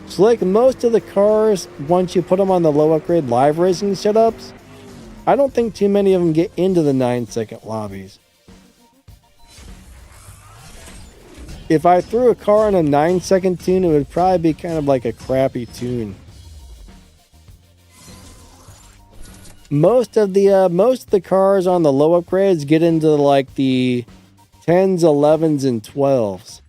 So like most of the cars, once you put them on the low upgrade live racing setups, I don't think too many of them get into the 9-second lobbies. If I threw a car on a 9-second tune, it would probably be kind of like a crappy tune. Most of the cars on the low upgrades get into like the 10s, 11s, and 12s.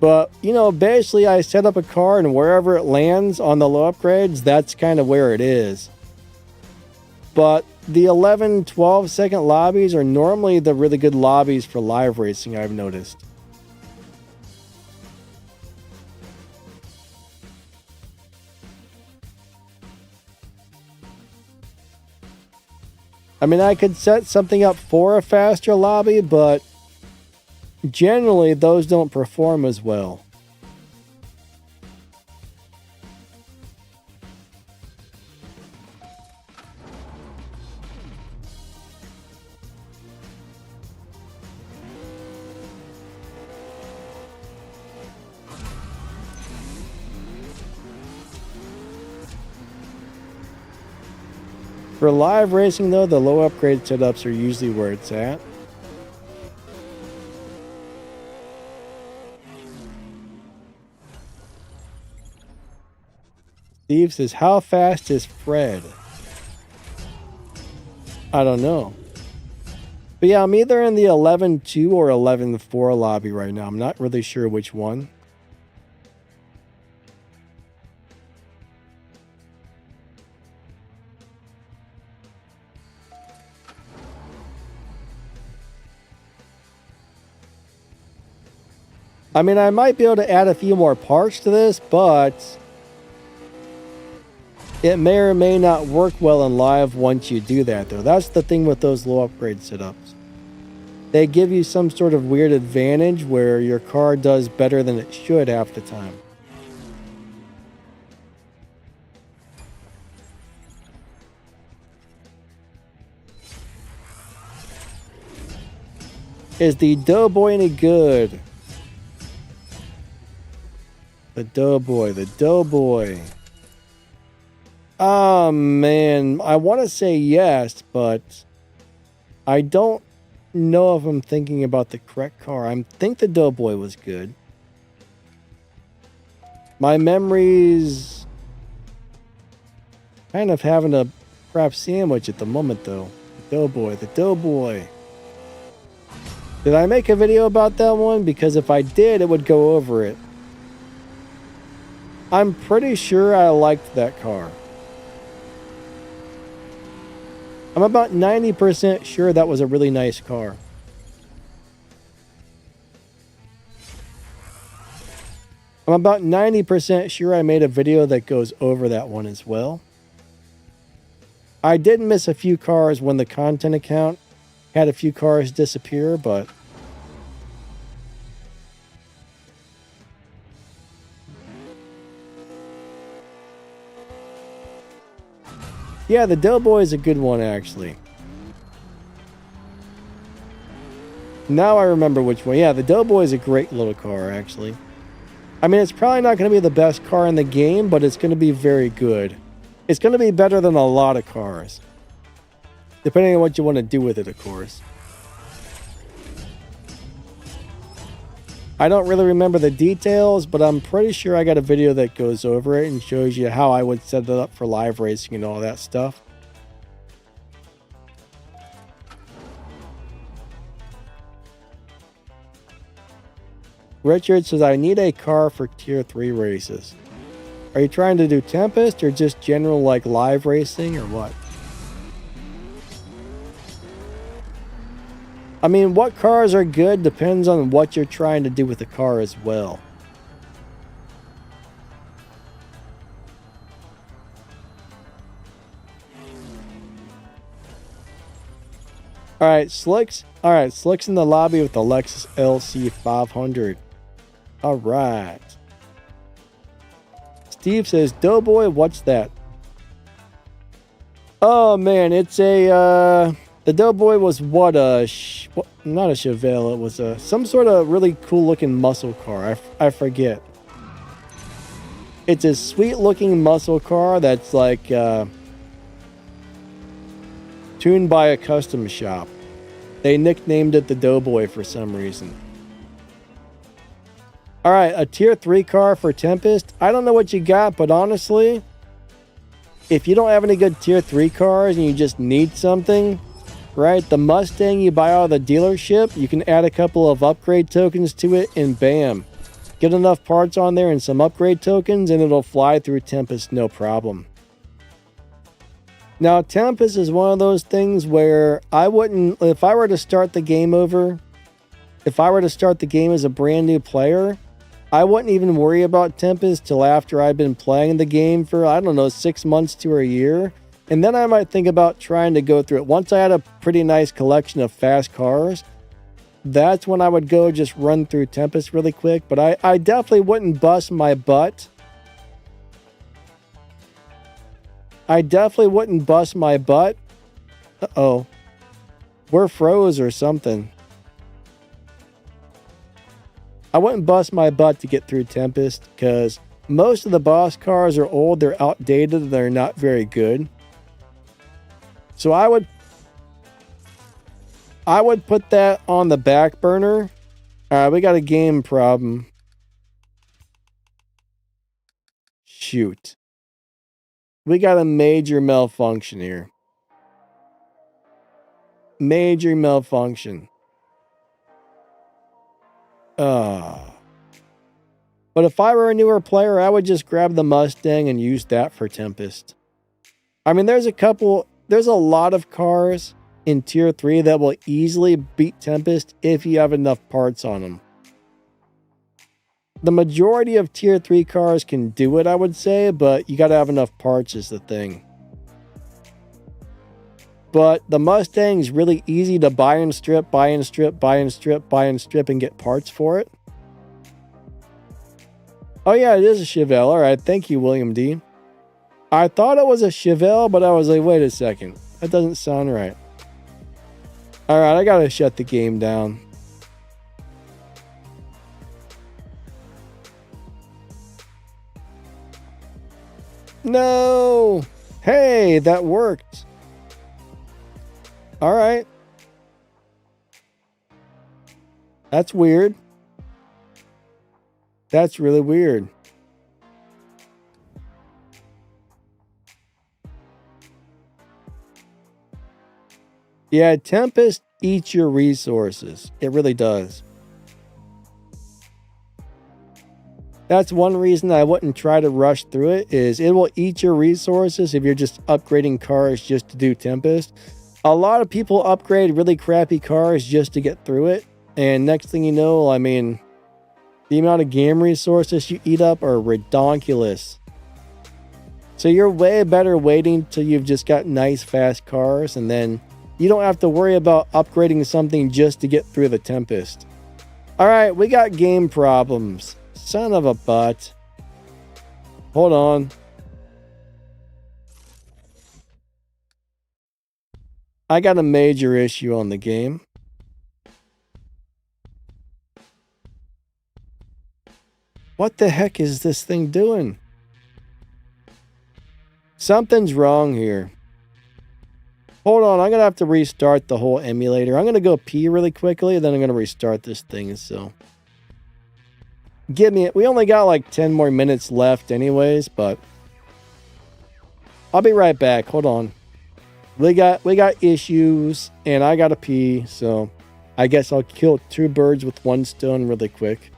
But, you know, basically I set up a car and wherever it lands on the low upgrades, that's kind of where it is. But the 11, 12 second lobbies are normally the really good lobbies for live racing, I've noticed. I mean, I could set something up for a faster lobby, but generally, those don't perform as well. For live racing, though, the low upgrade setups are usually where it's at. Steve says, how fast is Fred? I don't know. But yeah, I'm either in the 11.2 or 11.4 lobby right now. I'm not really sure which one. I mean, I might be able to add a few more parts to this, but it may or may not work well in live once you do that, though. That's the thing with those low upgrade setups. They give you some sort of weird advantage where your car does better than it should half the time. Is the Doughboy any good? The Doughboy. Oh, man. I want to say yes, but I don't know if I'm thinking about the correct car. I think the Doughboy was good. My memories kind of having a crap sandwich at the moment, though. The Doughboy, the Doughboy. Did I make a video about that one? Because if I did, it would go over it. I'm pretty sure I liked that car. I'm about 90% sure that was a really nice car. I'm about 90% sure I made a video that goes over that one as well. I did miss a few cars when the content account had a few cars disappear, but yeah, the Doughboy is a good one, actually. Now I remember which one. Yeah, the Doughboy is a great little car, actually. I mean, it's probably not going to be the best car in the game, but it's going to be very good. It's going to be better than a lot of cars. Depending on what you want to do with it, of course. I don't really remember the details, but I'm pretty sure I got a video that goes over it and shows you how I would set it up for live racing and all that stuff. Richard says, I need a car for tier 3 races. Are you trying to do Tempest or just general like live racing or what? I mean, what cars are good depends on what you're trying to do with the car as well. Alright, Slick's in the lobby with the Lexus LC 500. Alright. Steve says, Doughboy, what's that? Oh man, it's a the Doughboy was not a Chevelle, it was some sort of really cool looking muscle car. I forget. It's a sweet looking muscle car that's like tuned by a custom shop. They nicknamed it the Doughboy for some reason. Alright, a tier 3 car for Tempest. I don't know what you got, but honestly, if you don't have any good tier 3 cars and you just need something, right? The Mustang you buy out of the dealership, you can add a couple of upgrade tokens to it and bam. Get enough parts on there and some upgrade tokens and it'll fly through Tempest no problem. Now, Tempest is one of those things where I wouldn't, if I were to start the game over, if I were to start the game as a brand new player, I wouldn't even worry about Tempest till after I've been playing the game for, I don't know, 6 months to a year. And then I might think about trying to go through it. Once I had a pretty nice collection of fast cars, that's when I would go just run through Tempest really quick. But I definitely wouldn't bust my butt. I definitely wouldn't bust my butt. Uh-oh. We're froze or something. I wouldn't bust my butt to get through Tempest because most of the boss cars are old, they're outdated, they're not very good. So I would put that on the back burner. Alright, we got a game problem. Shoot. We got a major malfunction here. Major malfunction. But if I were a newer player, I would just grab the Mustang and use that for Tempest. I mean, there's a lot of cars in tier 3 that will easily beat Tempest if you have enough parts on them. The majority of tier 3 cars can do it, I would say, but you gotta have enough parts is the thing. But the Mustang's really easy to buy and strip, buy and strip, buy and strip, buy and strip, and get parts for it. Oh yeah, it is a Chevelle. Alright, thank you, William D. I thought it was a Chevelle, but I was like, wait a second. That doesn't sound right. Alright, I gotta shut the game down. No! Hey, that worked. Alright. That's weird. That's really weird. Yeah, Tempest eats your resources. It really does. That's one reason I wouldn't try to rush through it, is it will eat your resources if you're just upgrading cars just to do Tempest. A lot of people upgrade really crappy cars just to get through it. And next thing you know, I mean, the amount of game resources you eat up are redonkulous. So you're way better waiting till you've just got nice fast cars, and then you don't have to worry about upgrading something just to get through the Tempest. Alright, we got game problems. Son of a butt. Hold on. I got a major issue on the game. What the heck is this thing doing? Something's wrong here. Hold on, I'm going to have to restart the whole emulator. I'm going to go pee really quickly, and then I'm going to restart this thing, so... Give me it. We only got like 10 more minutes left anyways, but... I'll be right back. Hold on. We got issues, and I got to pee, so... I guess I'll kill 2 birds with 1 stone really quick.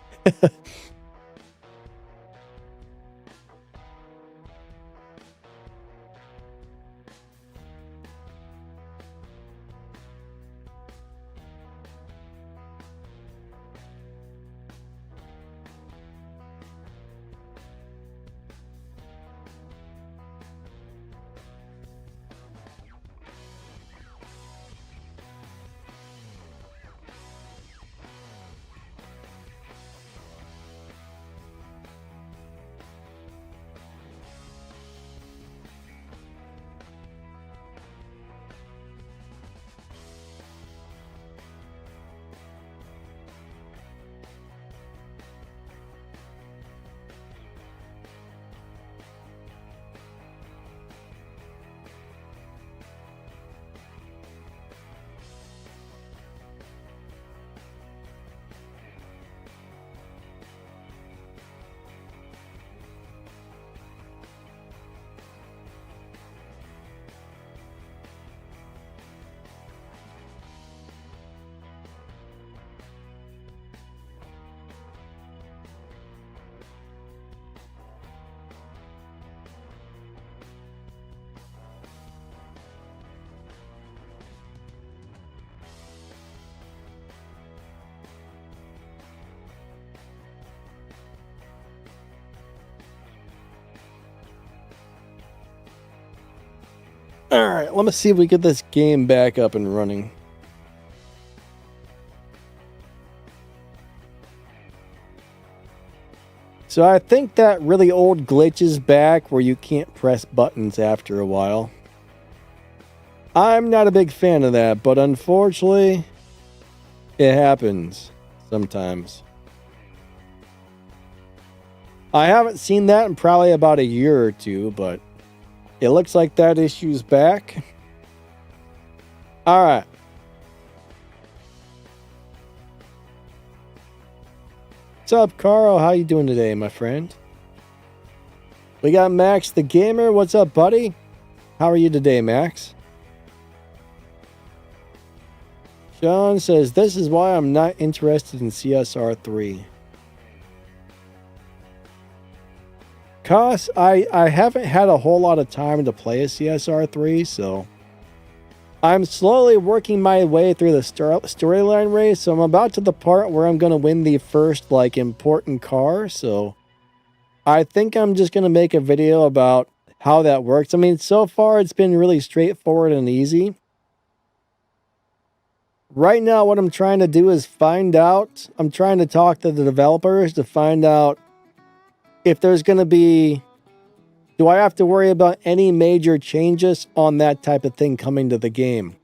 Alright, let me see if we get this game back up and running. So I think that really old glitch is back where you can't press buttons after a while. I'm not a big fan of that, but unfortunately, it happens sometimes. I haven't seen that in probably about a year or two, but it looks like that issue's back. Alright. What's up, Carl? How you doing today, my friend? We got Maxthegamer. What's up, buddy? How are you today, Max? Sean says, this is why I'm not interested in CSR3. Cause I haven't had a whole lot of time to play a CSR3, so I'm slowly working my way through the storyline race, so I'm about to the part where I'm going to win the first, like, important car, so I think I'm just going to make a video about how that works. I mean, so far it's been really straightforward and easy. Right now, what I'm trying to do is find out, I'm trying to talk to the developers to find out if there's going to be, do I have to worry about any major changes on that type of thing coming to the game?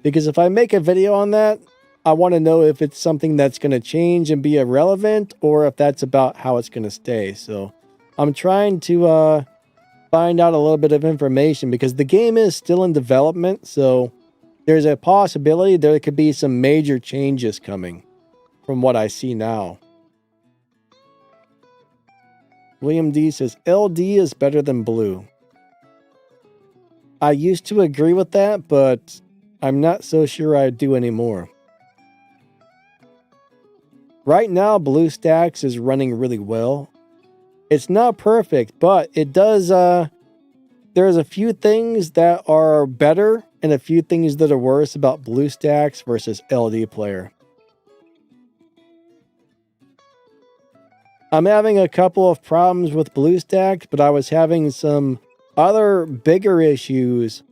Because if I make a video on that, I want to know if it's something that's going to change and be irrelevant, or if that's about how it's going to stay. So I'm trying to find out a little bit of information, because the game is still in development, so there's a possibility there could be some major changes coming from what I see now. William D says, LD is better than blue. I used to agree with that, but I'm not so sure I do anymore. Right now, BlueStacks is running really well. It's not perfect, but it does, there's a few things that are better and a few things that are worse about BlueStacks versus LD Player. I'm having a couple of problems with BlueStacks, but I was having some other bigger issues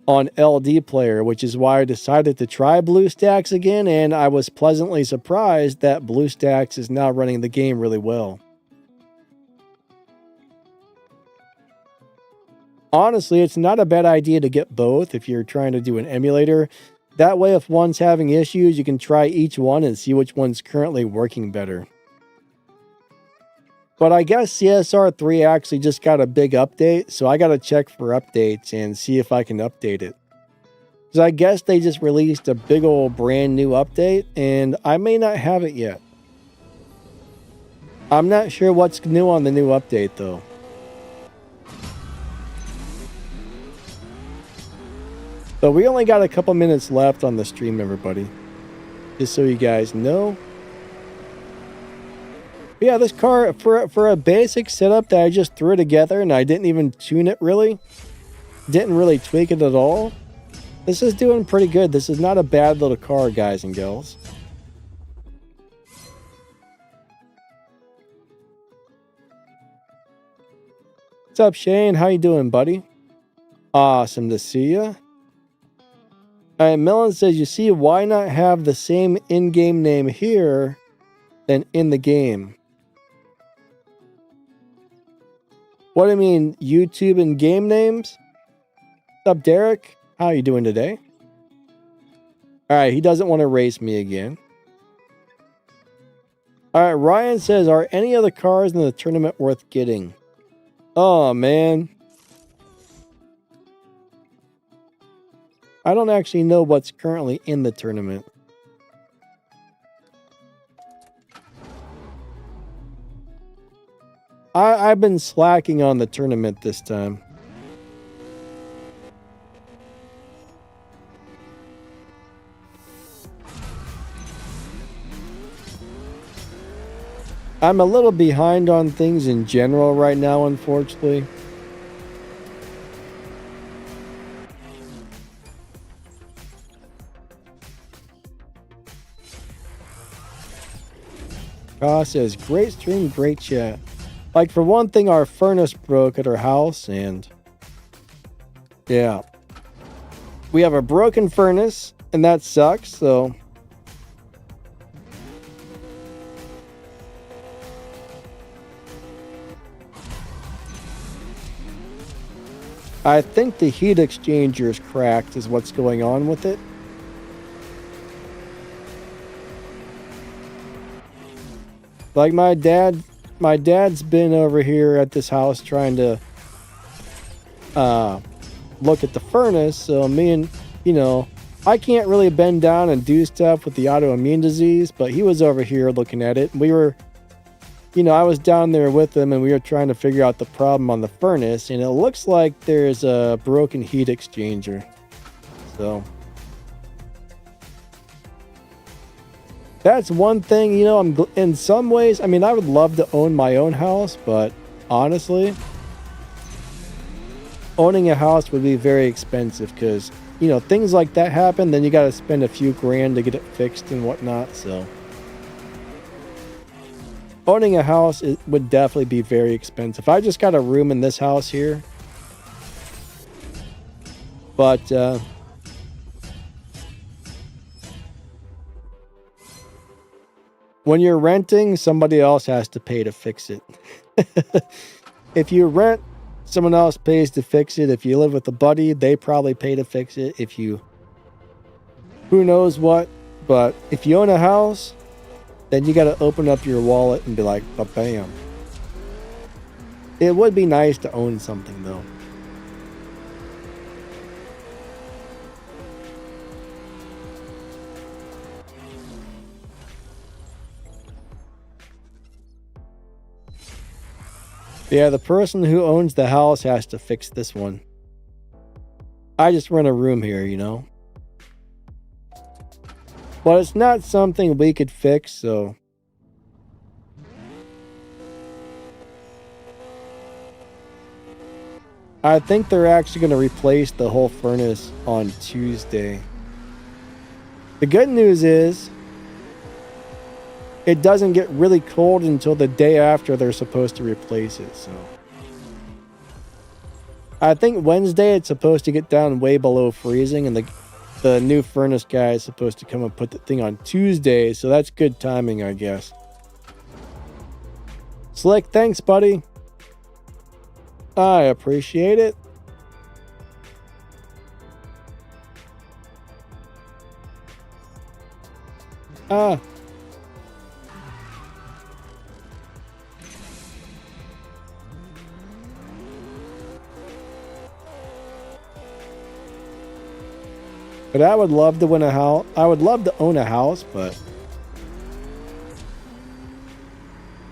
on LD Player, which is why I decided to try BlueStacks again, and I was pleasantly surprised that BlueStacks is now running the game really well. Honestly, it's not a bad idea to get both if you're trying to do an emulator. That way, if one's having issues, you can try each one and see which one's currently working better. But I guess CSR3 actually just got a big update, so I gotta check for updates and see if I can update it. Because I guess they just released a big old brand new update, and I may not have it yet. I'm not sure what's new on the new update, though. But we only got a couple minutes left on the stream, everybody. Just so you guys know. But yeah, this car, for a basic setup that I just threw together and I didn't even tune it really. Didn't really tweak it at all. This is doing pretty good. This is not a bad little car, guys and girls. What's up, Shane? How you doing, buddy? Awesome to see you. Alright, Melon says, you see, why not have the same in-game name here than in the game? What do you mean, YouTube and game names? What's up, Derek? How are you doing today? Alright, he doesn't want to race me again. Alright, Ryan says, are any of the cars in the tournament worth getting? Oh, man. I don't actually know what's currently in the tournament. I've been slacking on the tournament this time. I'm a little behind on things in general right now, unfortunately. Says, great stream, great chat. Like, for one thing, our furnace broke at our house, and yeah. We have a broken furnace, and that sucks, so I think the heat exchanger is cracked is what's going on with it. Like my dad's been over here at this house trying to look at the furnace. So me and, you know, I can't really bend down and do stuff with the autoimmune disease, but he was over here looking at it. We were, you know, I was down there with him and we were trying to figure out the problem on the furnace, and it looks like there's a broken heat exchanger. So that's one thing, you know, in some ways, I mean, I would love to own my own house, but honestly, owning a house would be very expensive because, you know, things like that happen, then you got to spend a few grand to get it fixed and whatnot, so owning a house, it would definitely be very expensive. I just got a room in this house here, but when you're renting, somebody else has to pay to fix it. If you rent, someone else pays to fix it. If you live with a buddy, they probably pay to fix it. If you, who knows what, but if you own a house, then you got to open up your wallet and be like, bam. It would be nice to own something, though. Yeah, the person who owns the house has to fix this one. I just rent a room here, you know. But it's not something we could fix, so... I think they're actually going to replace the whole furnace on Tuesday. The good news is, it doesn't get really cold until the day after they're supposed to replace it, so... I think Wednesday it's supposed to get down way below freezing, and the new furnace guy is supposed to come and put the thing on Tuesday, so that's good timing, I guess. Slick, thanks, buddy. I appreciate it. But I would love to win a house. I would love to own a house, but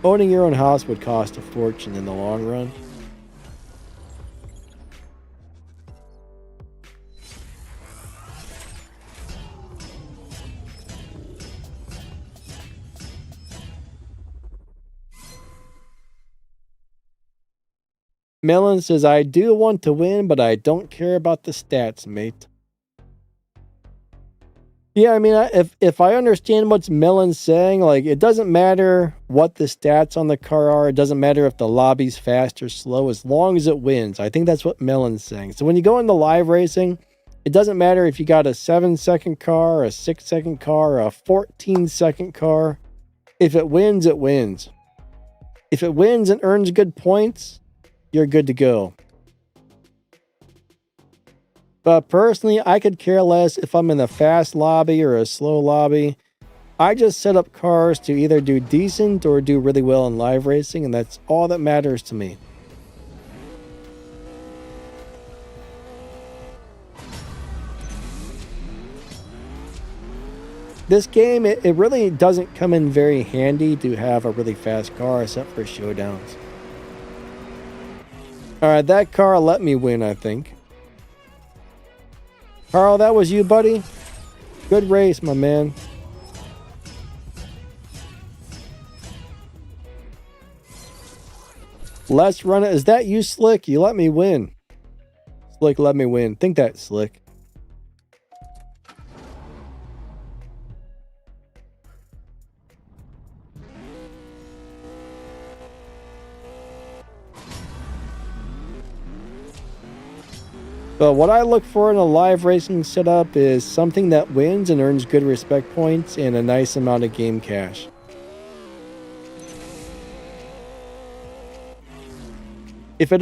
owning your own house would cost a fortune in the long run. Melon says, I do want to win, but I don't care about the stats, mate. Yeah, I mean, if I understand what's Melon's saying, like, it doesn't matter what the stats on the car are. It doesn't matter if the lobby's fast or slow, as long as it wins. I think that's what Melon's saying. So when you go into live racing, it doesn't matter if you got a 7-second car, a 6-second car, a 14-second car. If it wins, it wins. If it wins and earns good points, you're good to go. But personally, I could care less if I'm in a fast lobby or a slow lobby. I just set up cars to either do decent or do really well in live racing, and that's all that matters to me. This game, it really doesn't come in very handy to have a really fast car except for showdowns. Alright, that car let me win, I think. Carl, that was you, buddy. Good race, my man. Let's run it. Is that you, Slick? You let me win. Slick, let me win. Think that, Slick. But what I look for in a live racing setup is something that wins and earns good respect points and a nice amount of game cash. If it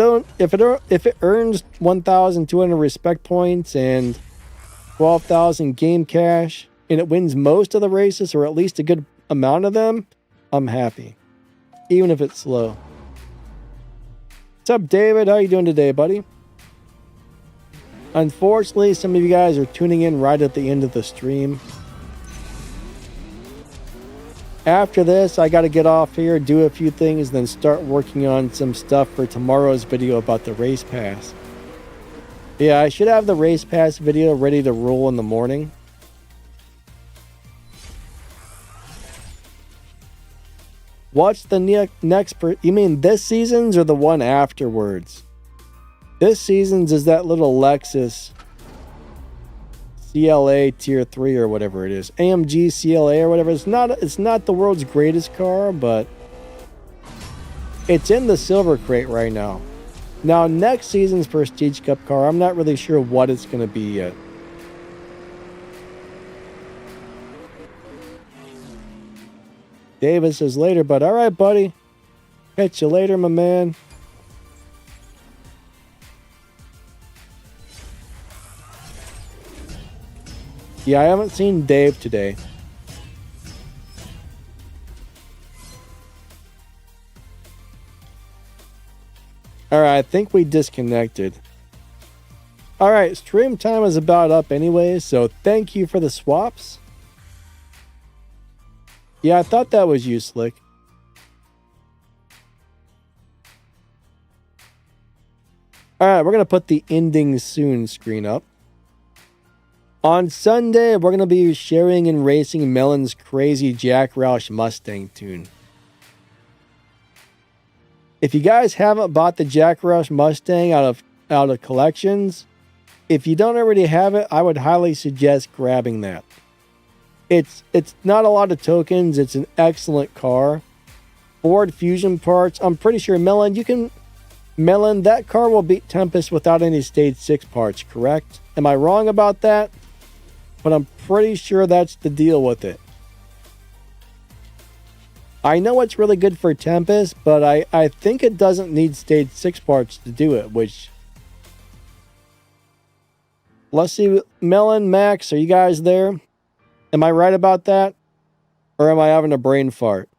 earns 1,200 respect points and 12,000 game cash and it wins most of the races or at least a good amount of them, I'm happy, even if it's slow. What's up, David? How you doing today, buddy? Unfortunately, some of you guys are tuning in right at the end of the stream. After this, I got to get off here, do a few things, then start working on some stuff for tomorrow's video about the race pass. Yeah, I should have the race pass video ready to roll in the morning. What's the next? You mean this season's or the one afterwards? This season's is that little Lexus CLA Tier 3 or whatever it is. AMG CLA or whatever. It's not the world's greatest car, but it's in the silver crate right now. Now, next season's Prestige Cup car, I'm not really sure what it's going to be yet. David says later, but all right, buddy. Catch you later, my man. Yeah, I haven't seen Dave today. Alright, I think we disconnected. Alright, stream time is about up anyway, so thank you for the swaps. Yeah, I thought that was you, Slick. Alright, we're going to put the ending soon screen up. On Sunday, we're going to be sharing and racing Melon's crazy Jack Roush Mustang tune. If you guys haven't bought the Jack Roush Mustang out of collections, if you don't already have it, I would highly suggest grabbing that. It's not a lot of tokens. It's an excellent car. Ford Fusion parts. I'm pretty sure, Melon, that car will beat Tempest without any Stage 6 parts, correct? Am I wrong about that? But I'm pretty sure that's the deal with it. I know it's really good for Tempest, but I think it doesn't need Stage 6 parts to do it, which... Let's see, Melon, Max, are you guys there? Am I right about that? Or am I having a brain fart?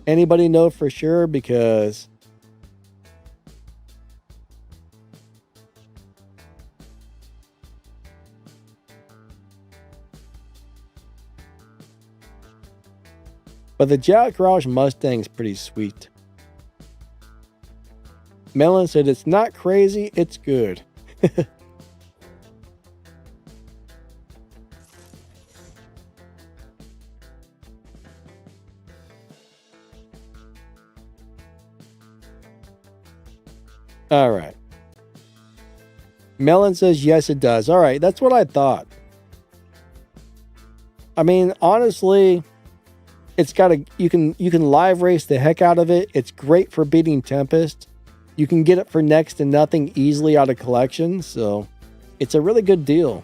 Anybody know for sure? Because... But the Jack Roush Mustang's pretty sweet. Melon said it's not crazy, it's good. All right. Melon says yes, it does. All right, that's what I thought. I mean, honestly, it's got you can live race the heck out of it. It's great for beating Tempest. You can get it for next to nothing easily out of collection, so it's a really good deal.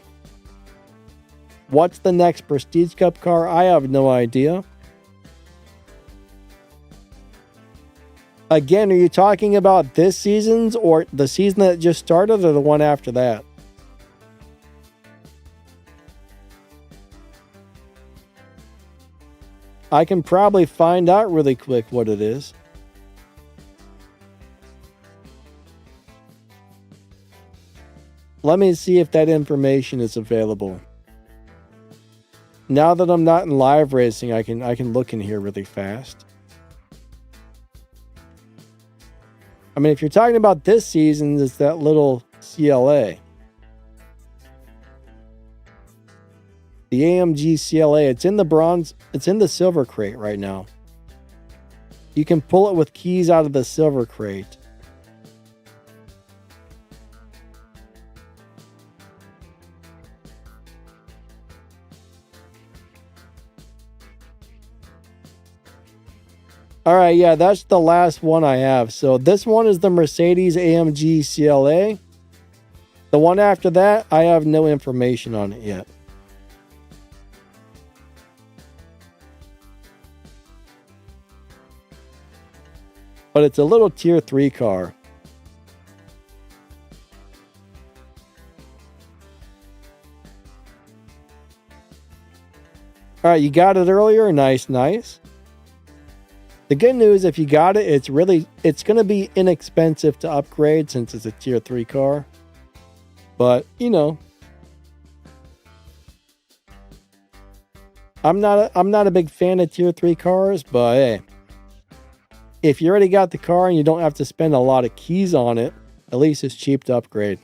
What's the next Prestige Cup car? I have no idea. Again, are you talking about this season's or the season that just started or the one after that? I can probably find out really quick what it is. Let me see if that information is available. Now that I'm not in live racing, I can look in here really fast. I mean, if you're talking about this season, it's that little CLA. The AMG CLA, it's in the bronze, it's in the silver crate right now. You can pull it with keys out of the silver crate. All right, yeah, that's the last one I have. So this one is the Mercedes AMG CLA. The one after that, I have no information on it yet. But it's a little tier 3 car. All right, you got it earlier. Nice, nice. The good news, if you got it, it's going to be inexpensive to upgrade since it's a tier 3 car. But, you know, I'm not a big fan of tier 3 cars, but hey, if you already got the car and you don't have to spend a lot of keys on it, at least it's cheap to upgrade.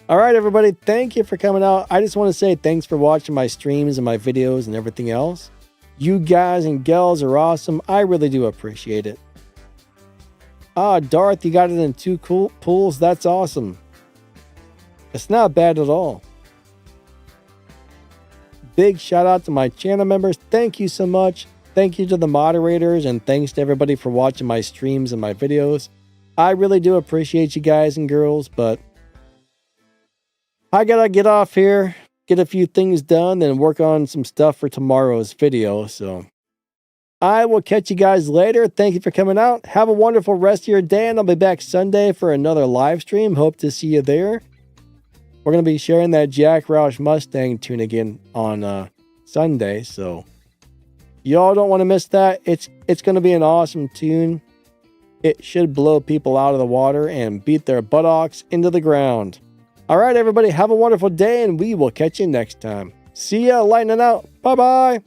All right, everybody, thank you for coming out. I just want to say thanks for watching my streams and my videos and everything else. You guys and gals are awesome. I really do appreciate it. Ah, Darth, you got it in 2 cool pools. That's awesome. It's not bad at all. Big shout out to my channel members. Thank you so much. Thank you to the moderators, and thanks to everybody for watching my streams and my videos. I really do appreciate you guys and girls, but I gotta get off here, get a few things done, and work on some stuff for tomorrow's video. So I will catch you guys later. Thank you for coming out. Have a wonderful rest of your day, and I'll be back Sunday for another live stream. Hope to see you there. We're going to be sharing that Jack Roush Mustang tune again on Sunday, so y'all don't want to miss that. It's going to be an awesome tune. It should blow people out of the water and beat their buttocks into the ground. All right, everybody, have a wonderful day, and we will catch you next time. See ya, lightning out. Bye-bye.